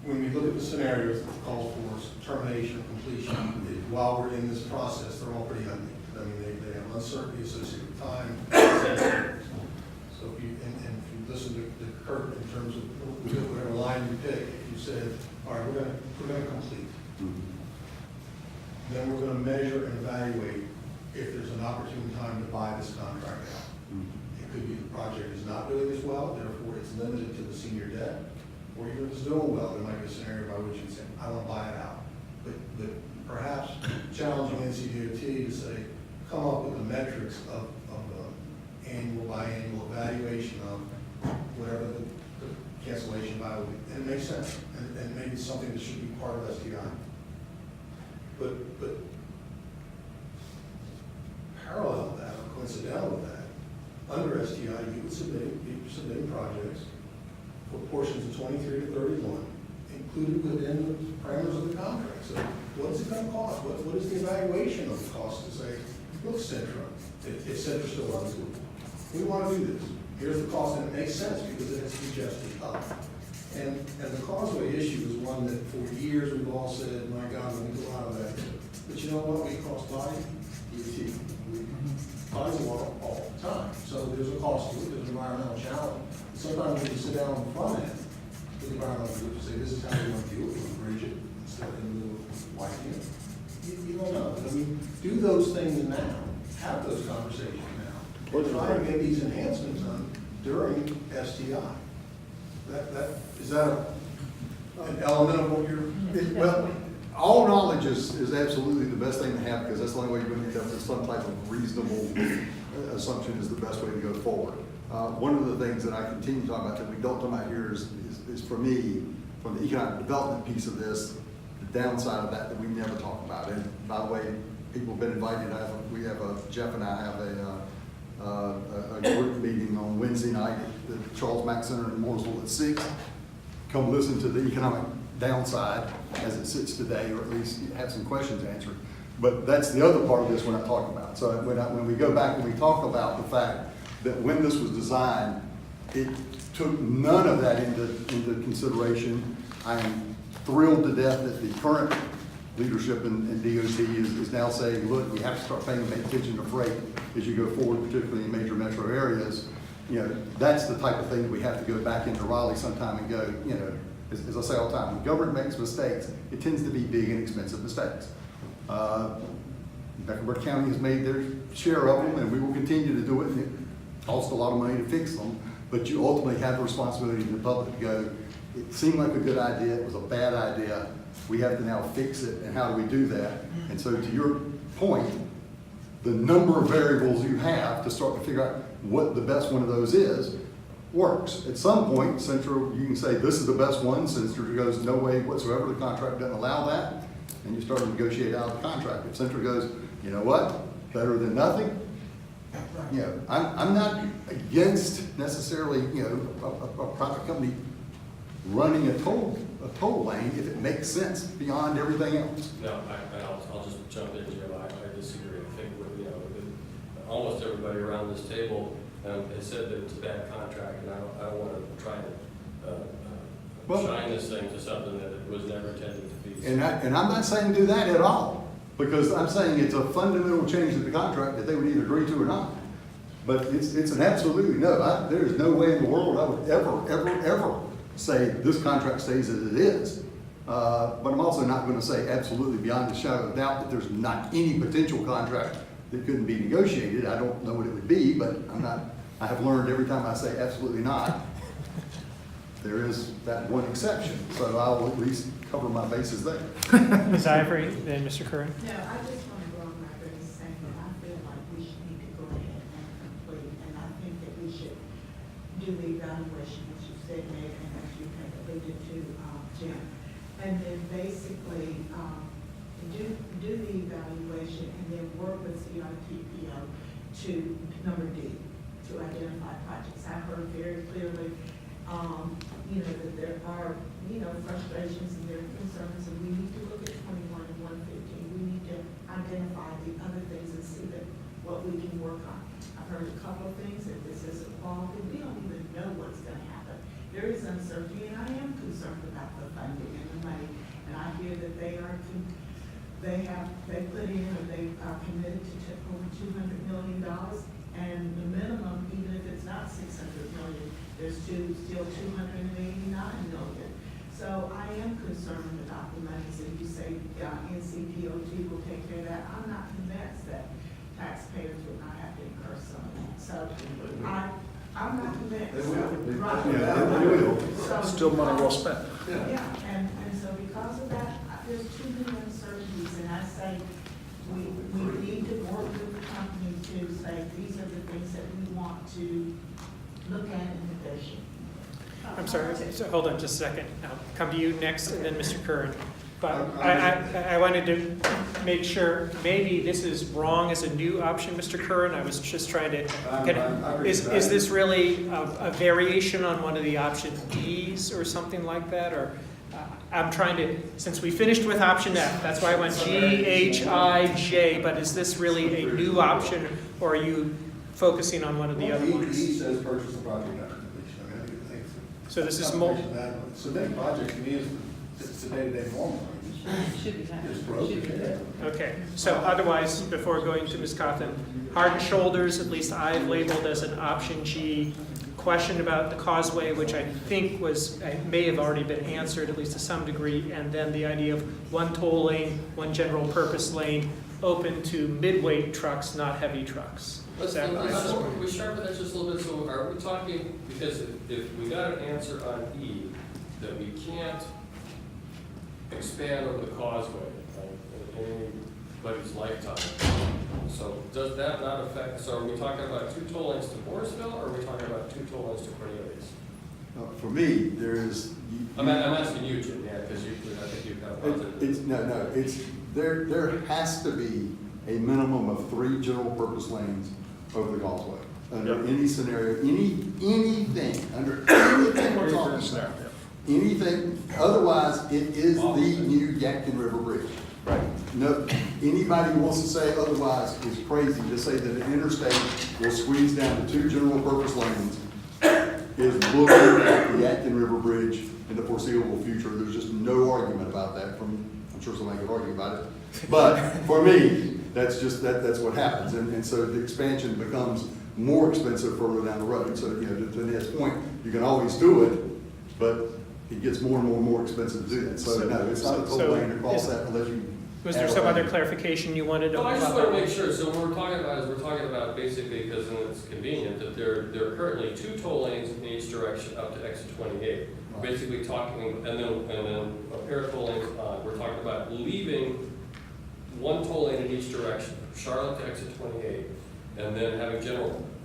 A: when we look at the scenarios that call for termination or completion, while we're in this process, they're all pretty ugly. I mean, they have uncertainty associated with time. So if you, and if you listen to Kurt in terms of whatever line you pick, if you said, all right, we're gonna complete. Then we're gonna measure and evaluate if there's an opportune time to buy this contract out. It could be the project is not doing as well, therefore it's limited to the senior debt, or even if it's doing well, there might be a scenario by which you say, I want to buy it out. But perhaps challenging NCDOT to say, come up with the metrics of annual biannual evaluation of whatever the cancellation by will be. And it makes sense, and maybe it's something that should be part of STI. But parallel with that, or coincidental with that, under STI, you would be submitting projects for portions of 23 to 31, included within the parameters of the contract. So what's it going to cost? What is the evaluation of the cost to say, look, Centra, if Centra still runs it, we want to do this. Here's the cost, and it makes sense because it has to be adjusted up. And the causeway issue is one that for years we've all said, my God, we do a lot of that. But you know what? We cross body, bodies of water all the time. So there's a cost to it, there's an environmental challenge. Sometimes when you sit down on the front end with the environmental group and say, this is how we want to deal with it, bridge it, instead of in the middle of wiping it. You don't know. I mean, do those things now. Have those conversations now. Or try and get these enhancements done during STI. Is that an element of what you're?
O: Well, all knowledge is absolutely the best thing to have, because that's the only way you're going to end up with some type of reasonable assumption is the best way to go forward. One of the things that I continue to talk about that we don't talk about here is for me, from the economic development piece of this, the downside of that we never talk about. And by the way, people have been invited. Jeff and I have a group meeting on Wednesday night at the Charles Mack Center in Mooresville at 6. Come listen to the economic downside as it sits today, or at least have some questions answered. But that's the other part of this we're not talking about. So when we go back and we talk about the fact that when this was designed, it took none of that into consideration. I am thrilled to death that the current leadership in DOT is now saying, look, we have to start paying attention to freight as you go forward, particularly in major metro areas. You know, that's the type of thing that we have to go back into Raleigh sometime and go, you know, as I say all the time, when government makes mistakes, it tends to be big and expensive mistakes. Mecklenburg County has made their share of them, and we will continue to do it, and it costs a lot of money to fix them, but you ultimately have the responsibility to the public to go, it seemed like a good idea, it was a bad idea, we have to now fix it, and how do we do that? And so to your point, the number of variables you have to start to figure out what the best one of those is, works. At some point, Central, you can say this is the best one. Central goes, no way whatsoever, the contract doesn't allow that, and you start to negotiate out of the contract. If Central goes, you know what, better than nothing, you know, I'm not against necessarily, you know, a private company running a toll a toll lane if it makes sense beyond everything else.
L: No, I'll just jump in, Jim. I disagree. I think, almost everybody around this table has said that it's a bad contract, and I don't want to try to shine this thing to something that it was never intended to be.
O: And I'm not saying do that at all, because I'm saying it's a fundamental change to the contract that they would either agree to or not. But it's an absolutely no. There is no way in the world I would ever say this contract stays as it is. But I'm also not going to say absolutely beyond a shadow of a doubt that there's not any potential contract that couldn't be negotiated. I don't know what it would be, but I have learned every time I say absolutely not, there is that one exception. So I'll at least cover my bases there.
H: Ms. Ivory, then Mr. Curran.
S: No, I just want to go on record as saying that I feel like we should need to go ahead and complete, and I think that we should do the evaluation, as you said, Nate, and as you had alluded to, Jim. And then basically, do the evaluation and then work with CITPO to, number D, to identify projects. I heard very clearly, that there are, frustrations and there are concerns, and we need to look at 21 and 115. We need to identify the other things and see what we can work on. I've heard a couple of things, if this isn't quality, we don't even know what's going to happen. There is uncertainty, and I am concerned about the funding and the money, and I hear that they put in, or they are committed to over $200 million, and the minimum, even if it's not $600 million, there's still $289 million. So I am concerned about the money. So you say NCPOT will take care of that. I'm not convinced that taxpayers will not have to incur some of that. So I'm not convinced.
J: They will.
S: So
J: Still money well spent.
S: Yeah, and so because of that, there's too many uncertainties, and I say we need to work with the company to say these are the things that we want to look at in negotiation.
H: I'm sorry, so hold on just a second. I'll come to you next and then Mr. Curran. But I wanted to make sure, maybe this is wrong as a new option, Mr. Curran. I was just trying to, is this really a variation on one of the option Ds or something like that? Or I'm trying to, since we finished with option F, that's why I went G, H, I, J, but is this really a new option, or are you focusing on one of the other ones?
F: He says purchase the project after completion. I mean, I think
H: So this is more.
F: Submitting project to me is it's the day-to-day normal.
H: Okay, so otherwise, before going to Ms. Cawthon, Heart and Shoulders, at least I've labeled as an option G. Question about the causeway, which I think may have already been answered, at least to some degree, and then the idea of one toll lane, one general purpose lane, open to mid-weight trucks, not heavy trucks.
L: We sharpen that just a little bit. So are we talking, because if we got an answer on E, that we can't expand over the causeway in anybody's lifetime. So does that not affect, so are we talking about 2 toll lanes to Morrisville, or are we talking about 2 toll lanes to Cornelius?
O: For me, there is.
L: I'm asking you, Jim, because I think you've got a positive.
O: There has to be a minimum of 3 general purpose lanes over the causeway. Under any scenario, anything, under anything we're talking about. Anything, otherwise it is the new Yadkin River Bridge. Right. No, anybody who wants to say otherwise is crazy to say that an interstate will squeeze down to 2 general purpose lanes is looking at the Yadkin River Bridge in the foreseeable future. There's just no argument about that. I'm sure somebody could argue about it. But for me, that's what happens. And so the expansion becomes more expensive further down the road. So, to Ned's point, you can always do it, but it gets more and more expensive to do that. So no, it's not a toll lane across that unless you.
H: Was there some other clarification you wanted to?
L: No, I just want to make sure. So what we're talking about basically, because it's convenient, that there are currently 2 toll lanes in each direction up to exit 28. We're basically talking, and then a pair of toll lanes on. We're talking about leaving 1 toll lane in each direction, Charlotte to exit 28, and then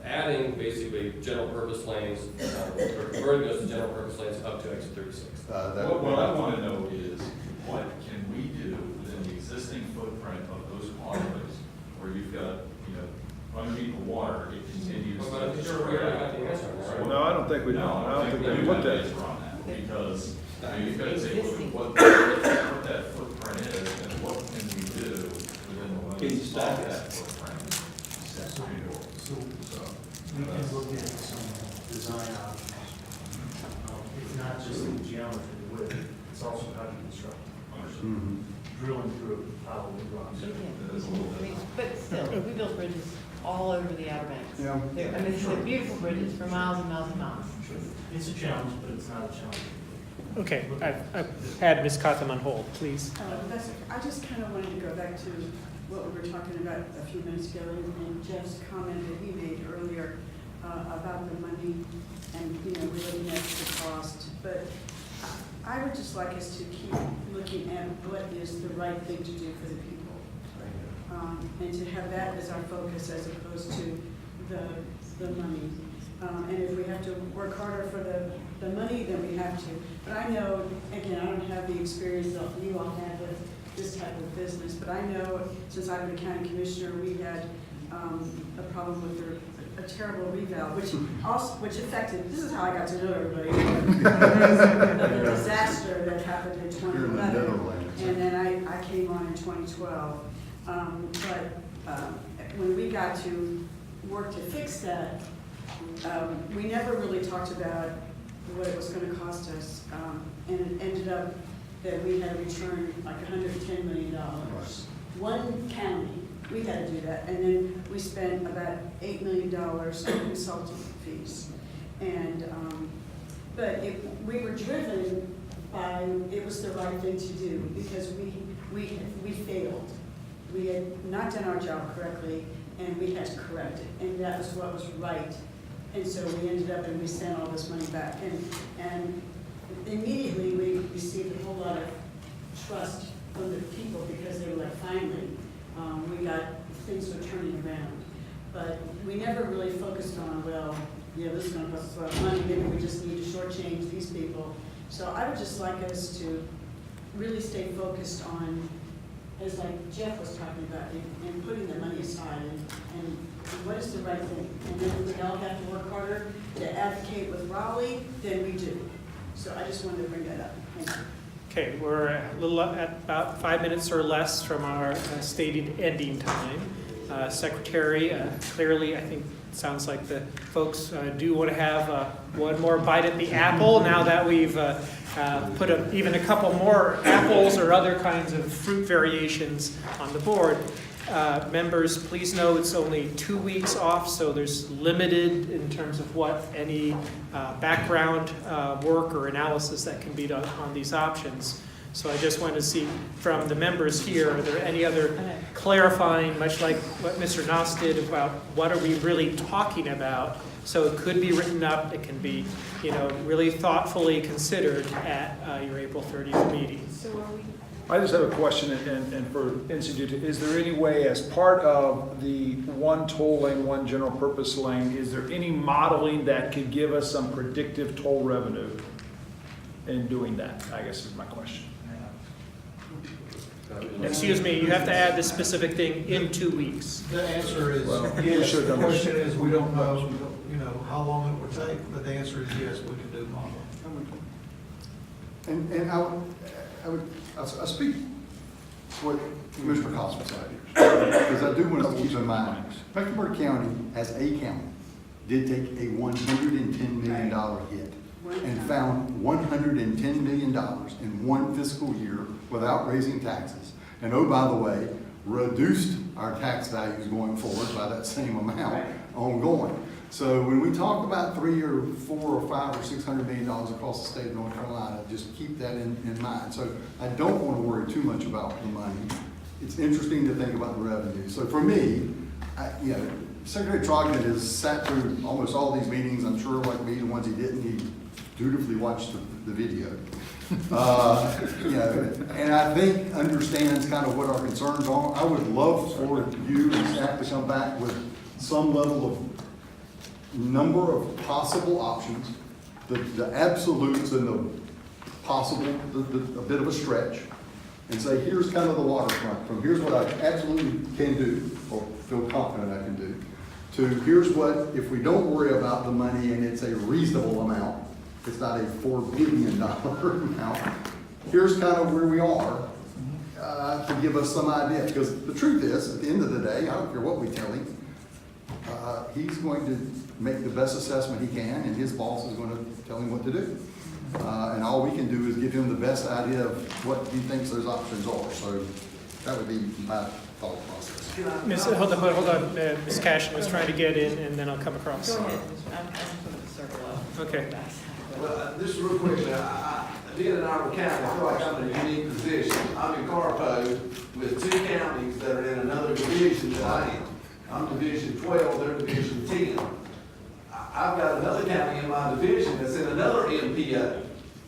L: adding basically general purpose lanes, or converting those to general purpose lanes up to exit 36.
E: What I want to know is, what can we do within the existing footprint of those causeways, where you've got, underneath the water, it continues.
J: No, I don't think we looked at it.
E: Because I mean, you've got to say what that footprint is and what can we do within the limits
R: Can you
E: of
R: stack
E: that footprint.
M: So we can look at some design options. It's not just the geometry, the width, it's also how you construct. Drilling through hollow rocks.
P: But still, we build bridges all over the Outer Banks.
O: Yeah.
P: I mean, they're beautiful bridges for miles and miles and miles.
M: It's a challenge, but it's not a challenge.
H: Okay, I've had Ms. Cotham on hold, please.
K: I just kind of wanted to go back to what we were talking about a few minutes ago, and Jeff's comment that he made earlier about the money and, you know, relating that to the cost. But I would just like us to keep looking at what is the right thing to do for the people. And to have that as our focus as opposed to the money. And if we have to work harder for the money, then we have to. But I know, again, I don't have the experience that you all have with this type of business, but I know since I've been a county commissioner, we had a problem with a terrible reval, which affected, this is how I got to know everybody, the disaster that happened in 2011. And then I came on in 2012. When we got to work to fix that, we never really talked about what it was going to cost us, and it ended up that we had to return like $110 million. One county, we had to do that, and then we spent about $8 million on consulting fees. And but we were driven by it was the right thing to do because we failed. We had not done our job correctly, and we had to correct it, and that was what was right. And so we ended up and we sent all this money back. And immediately we received a whole lot of trust from the people because they were like, finally, we got, things were turning around. But we never really focused on, well, yeah, this is gonna cost us a lot of money, maybe we just need to shortchange these people. So I would just like us to really stay focused on, as like Jeff was talking about, and putting the money aside and what is the right thing? And then if we all have to work harder to advocate with Raleigh, then we do. So I just wanted to bring that up. Thank you.
H: Okay, we're at about 5 minutes or less from our stated ending time. Secretary, clearly, I think it sounds like the folks do want to have one more bite at the apple now that we've put even a couple more apples or other kinds of fruit variations on the board. Members, please know it's only 2 weeks off, so there's limited in terms of what any background work or analysis that can be done on these options. So I just wanted to see from the members here, are there any other clarifying, much like what Mr. Noss did, about what are we really talking about? So it could be written up, it can be, really thoughtfully considered at your April 30th meeting.
P: So are we?
J: I just have a question, and for NCDOT, is there any way, as part of the one toll lane, one general purpose lane, is there any modeling that could give us some predictive toll revenue in doing that, I guess is my question.
H: Excuse me, you have to add this specific thing in 2 weeks.
C: The answer is
J: we
C: yes.
J: should
C: The
J: have
C: question is, we don't know, how long it will take, but the answer is yes, we can do modeling.
O: And I speak what Commissioner Cosmo said here, because I do want to keep in mind, Mecklenburg County, as a county, did take a $110 million hit and found $110 million in one fiscal year without raising taxes. And oh, by the way, reduced our tax values going forward by that same amount ongoing. So when we talk about $3 or $4 or $5 or $600 million across the state of North Carolina, just keep that in mind. So I don't want to worry too much about the money. It's interesting to think about the revenue. So for me, Secretary Trogdon has sat through almost all these meetings. I'm sure, like me, the ones he didn't, he dutifully watched the video. And I think understands kind of what our concerns are. I would love for you and staff to come back with some level of number of possible options, the absolutes and the possible, a bit of a stretch, and say, here's kind of the waterfront, from here's what I absolutely can do, or feel confident I can do, to here's what, if we don't worry about the money and it's a reasonable amount, It's not a $4 billion amount. Here's kind of where we are, to give us some idea. Because the truth is, at the end of the day, I don't care what we tell him, he's going to make the best assessment he can, and his boss is going to tell him what to do. And all we can do is give him the best idea of what he thinks those options are. So that would be my thought process.
H: Hold on, Ms. Cashin was trying to get in, and then I'll come across.
P: Go ahead, I'm asking for the circle up.
H: Okay.
F: Well, just real quick, being in Iowa County, I feel like I'm in a unique position. I'm in Carpo with two counties that are in another division that I am. I'm Division 12, they're Division 10. I've got another county in my division that's in another MPO.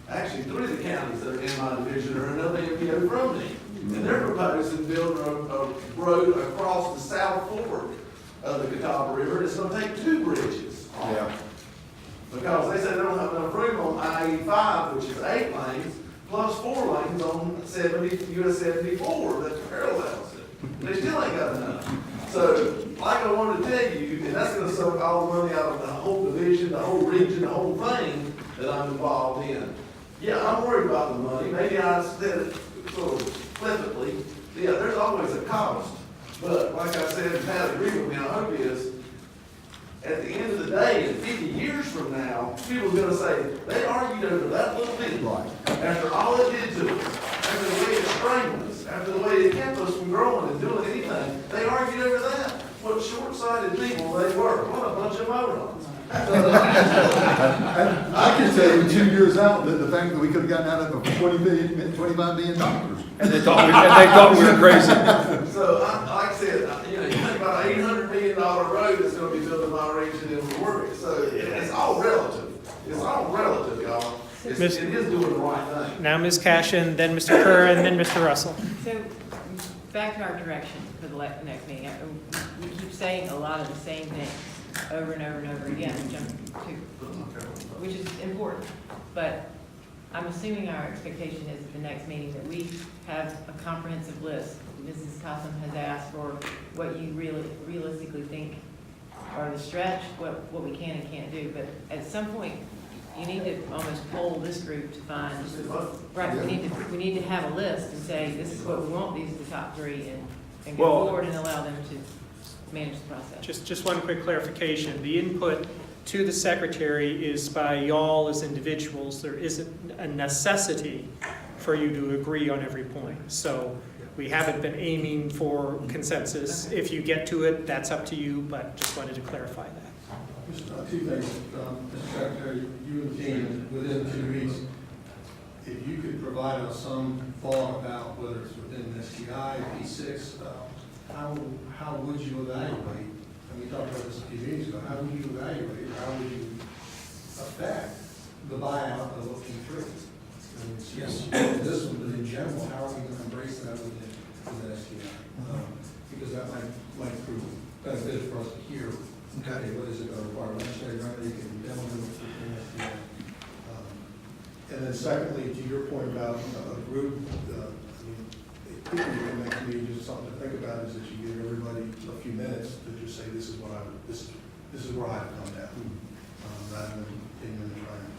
F: Actually, 3 of the counties that are in my division are another MPO from me. And they're proposing building a road across the south fork of the Catawba River. It's gonna take 2 bridges.
O: Yeah.
F: Because they said they don't have enough room on I-85, which is 8 lanes, plus 4 lanes on US 74 that parallels it. They still ain't got enough. So, like I wanted to tell you, and that's gonna suck all the money out of the whole division, the whole region, the whole thing that I'm involved in. Yeah, I'm worried about the money. Maybe I said it sort of flippantly. Yeah, there's always a cost. But like I said, and Pat agreed with me, I hope is, at the end of the day, in 50 years from now, people are gonna say, they argued over that little bit.
O: Right.
F: After all it did to us, after the way it strained us, after the way it kept us from growing and doing anything, they argued over that. What short-sighted people they were. What a bunch of morons.
O: I can tell you 2 years out that the fact that we could have gotten out of it for $25 million.
J: And they thought we were crazy.
F: So, like I said, you think about an $800 million road that's gonna be built in my region and will work. So, it's all relative. It's all relative, y'all. It is doing the right thing.
H: Now Ms. Cashin, then Mr. Kerr, and then Mr. Russell.
P: So, back to our direction for the next meeting. We keep saying a lot of the same things over and over and over again, which is important. But I'm assuming our expectation is at the next meeting that we have a comprehensive list. Mrs. Cossum has asked for what you really realistically think are the stretch, what we can and can't do. But at some point, you need to almost poll this group to find, right, we need to have a list and say, this is what we want, these are the top 3, and go forward and allow them to manage the process.
H: Just one quick clarification. The input to the secretary is by y'all as individuals. There isn't a necessity for you to agree on every point. So we haven't been aiming for consensus. If you get to it, that's up to you, but just wanted to clarify that.
A: Just 2 things, Mr. Secretary, you and the team, within 2 weeks, if you could provide us some thought about whether it's within STI, P6, how would you evaluate, and we talked about this a few meetings ago, how would you evaluate, how would you affect the buyout of a P3? Yes, this one, but in general, how are we going to embrace that within STI? Because that might prove beneficial for us to hear. Okay, what is it going to require? Legislative remedy can be done within STI. And then secondly, to your point about a group, it could be the next meeting, just something to think about is that you give everybody a few minutes to just say, this is what this is where I've come down, rather than continuing to try and.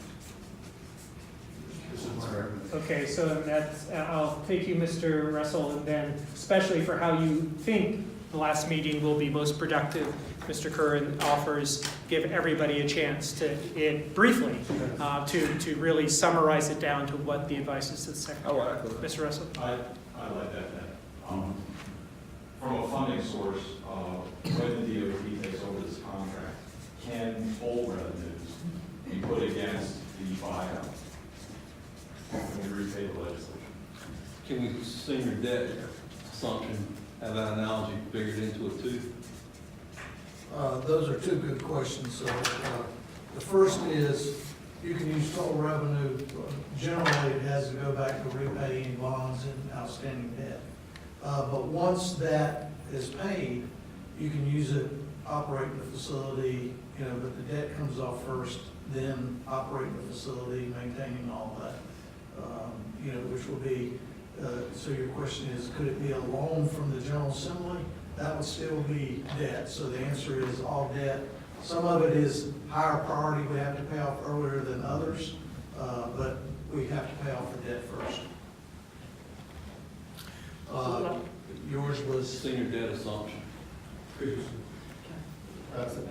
A: This is my recommendation.
H: Okay, so that's, I'll take you, Mr. Russell, and then especially for how you think the last meeting will be most productive, Mr. Curran offers give everybody a chance to, briefly, to really summarize it down to what the advice is to the secretary. Mr. Russell?
E: I like that. From a funding source, when the DOT takes over this contract, can toll revenues be put against the buyout? Can we repay the legislation?
R: Can we senior debt assumption, have that analogy figured into it too?
C: Those are 2 good questions. The first is, you can use total revenue. Generally, it has to go back to repaying bonds and outstanding debt. But once that is paid, you can use it operating the facility, but the debt comes off first, then operating the facility, maintaining all that, which will be, so your question is, could it be a loan from the General Assembly? That would still be debt. So the answer is all debt. Some of it is higher priority, we have to pay off earlier than others. but we have to pay off the debt first. Yours was?
R: Senior debt assumption.
N: That's an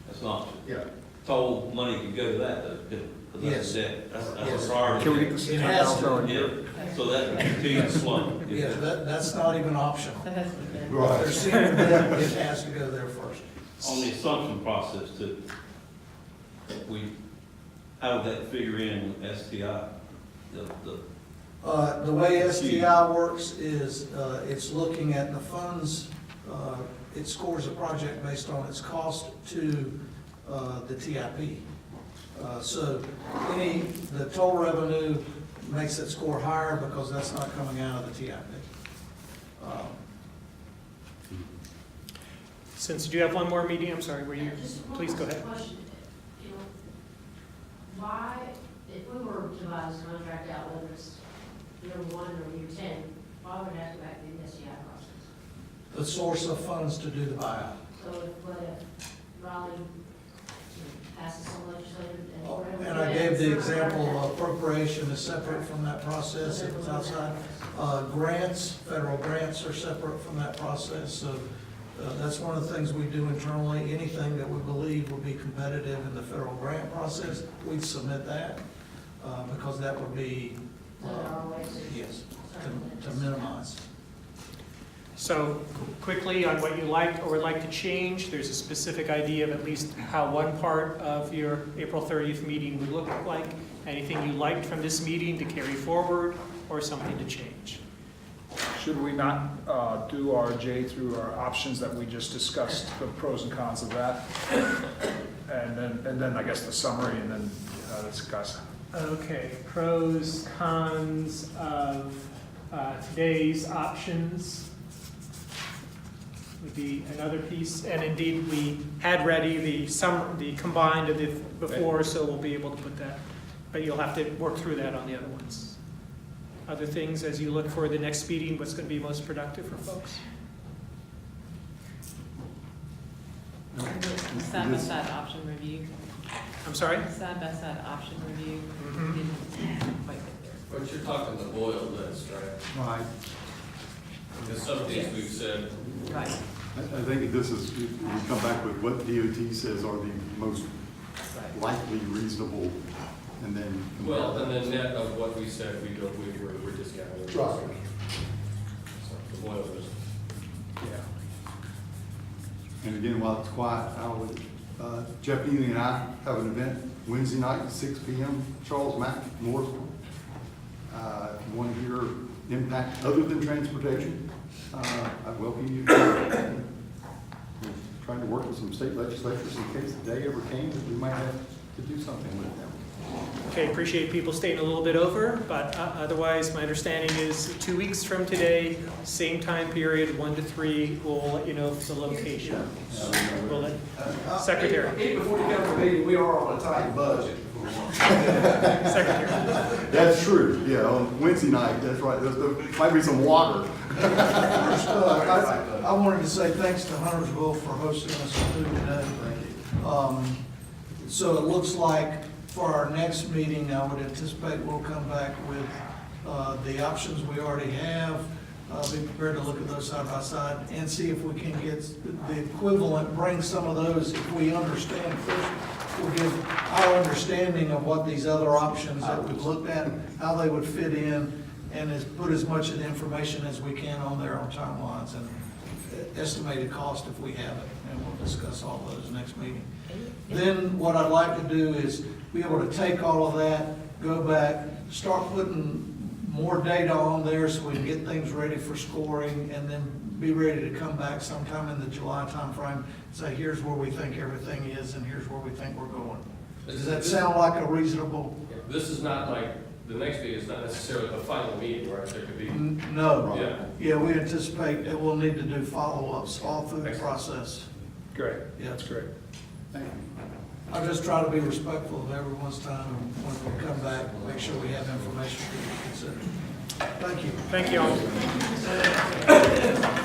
R: Assumption.
N: Yeah.
R: Told money could go to that, though, because that's
C: Yes.
R: debt. That's
C: Yes.
R: a priority.
J: Can we get this
C: It has to.
R: Yeah, so that continues to slow.
C: Yeah, that's not even optional.
P: That has to be done.
C: If there's senior debt, it has to go there first.
R: On the assumption process too, how would that figure in with STI?
C: The way STI works is, it's looking at the funds, it scores a project based on its cost to the TIP. So the total revenue makes it score higher because that's not coming out of the TIP.
H: Since you do have one more meeting, I'm sorry, please go ahead.
T: Question. You know, why, if we were to buy this contract out, whether it's year 1 or year 10, why would it have to go back to the SGI process?
C: The source of funds to do the buyout.
T: So if Raleigh passes some legislation and whatever.
C: And I gave the example of appropriation is separate from that process, it's outside. Grants, federal grants are separate from that process, so that's one of the things we do internally. Anything that we believe would be competitive in the federal grant process, we'd submit that, because that would be, yes, to minimize.
H: So quickly on what you liked or would like to change, there's a specific idea of at least how one part of your April 30th meeting would look like. Anything you liked from this meeting to carry forward or something to change?
J: Should we not do RJ through our options that we just discussed, the pros and cons of that? And then I guess the summary and then discuss.
H: Okay, pros, cons of today's options would be another piece. And indeed, we had ready the combined of the before, so we'll be able to put that. But you'll have to work through that on the other ones. Other things as you look for the next meeting, what's going to be most productive for folks?
P: Side-by-side option review.
H: I'm sorry?
P: Side-by-side option review.
H: Mhm.
P: Didn't quite get there.
L: But you're talking the boiled list, right?
O: Right.
L: Because some of these we've said,
P: Right.
O: I think this is, we come back with what DOT says are the most likely reasonable, and then.
L: well, and then net of what we said, we're discounting.
O: Right.
L: So the boiled list.
J: Yeah.
O: And again, while it's quiet, Jeff Ely and I have an event Wednesday night at 6 p.m. Charles Mack, Mooresville. If you want to hear impact other than transportation, I welcome you. We're trying to work with some state legislatures in case the day ever came that we might have to do something with them.
H: Okay, appreciate people staying a little bit over, but otherwise, my understanding is 2 weeks from today, same time period, 1 to 3, we'll let you know the location. We'll let Secretary.
F: Even before you come to the meeting, we are on a tight budget.
H: Secretary.
O: That's true, yeah, on Wednesday night, that's right, there might be some water.
C: First, I wanted to say thanks to Huntersville for hosting us today. So it looks like for our next meeting, I would anticipate we'll come back with the options we already have, be prepared to look at those side by side and see if we can get the equivalent, bring some of those, if we understand first, we'll give our understanding of what these other options that we've looked at, how they would fit in, and put as much of the information as we can on there on timelines and estimated cost if we have it, and we'll discuss all those next meeting. Then what I'd like to do is be able to take all of that, go back, start putting more data on there so we can get things ready for scoring, and then be ready to come back sometime in the July timeframe, say here's where we think everything is and here's where we think we're going. Does that sound like a reasonable?
L: This is not like, the next meeting is not necessarily a final meeting, right? There could be.
C: No.
L: Yeah.
C: We anticipate that we'll need to do follow-ups all through the process.
J: Great.
C: Yeah.
J: That's great.
C: Thank you. I just try to be respectful of everyone's time, and when we come back, make sure we have information for you to consider. Thank you.
H: Thank you all.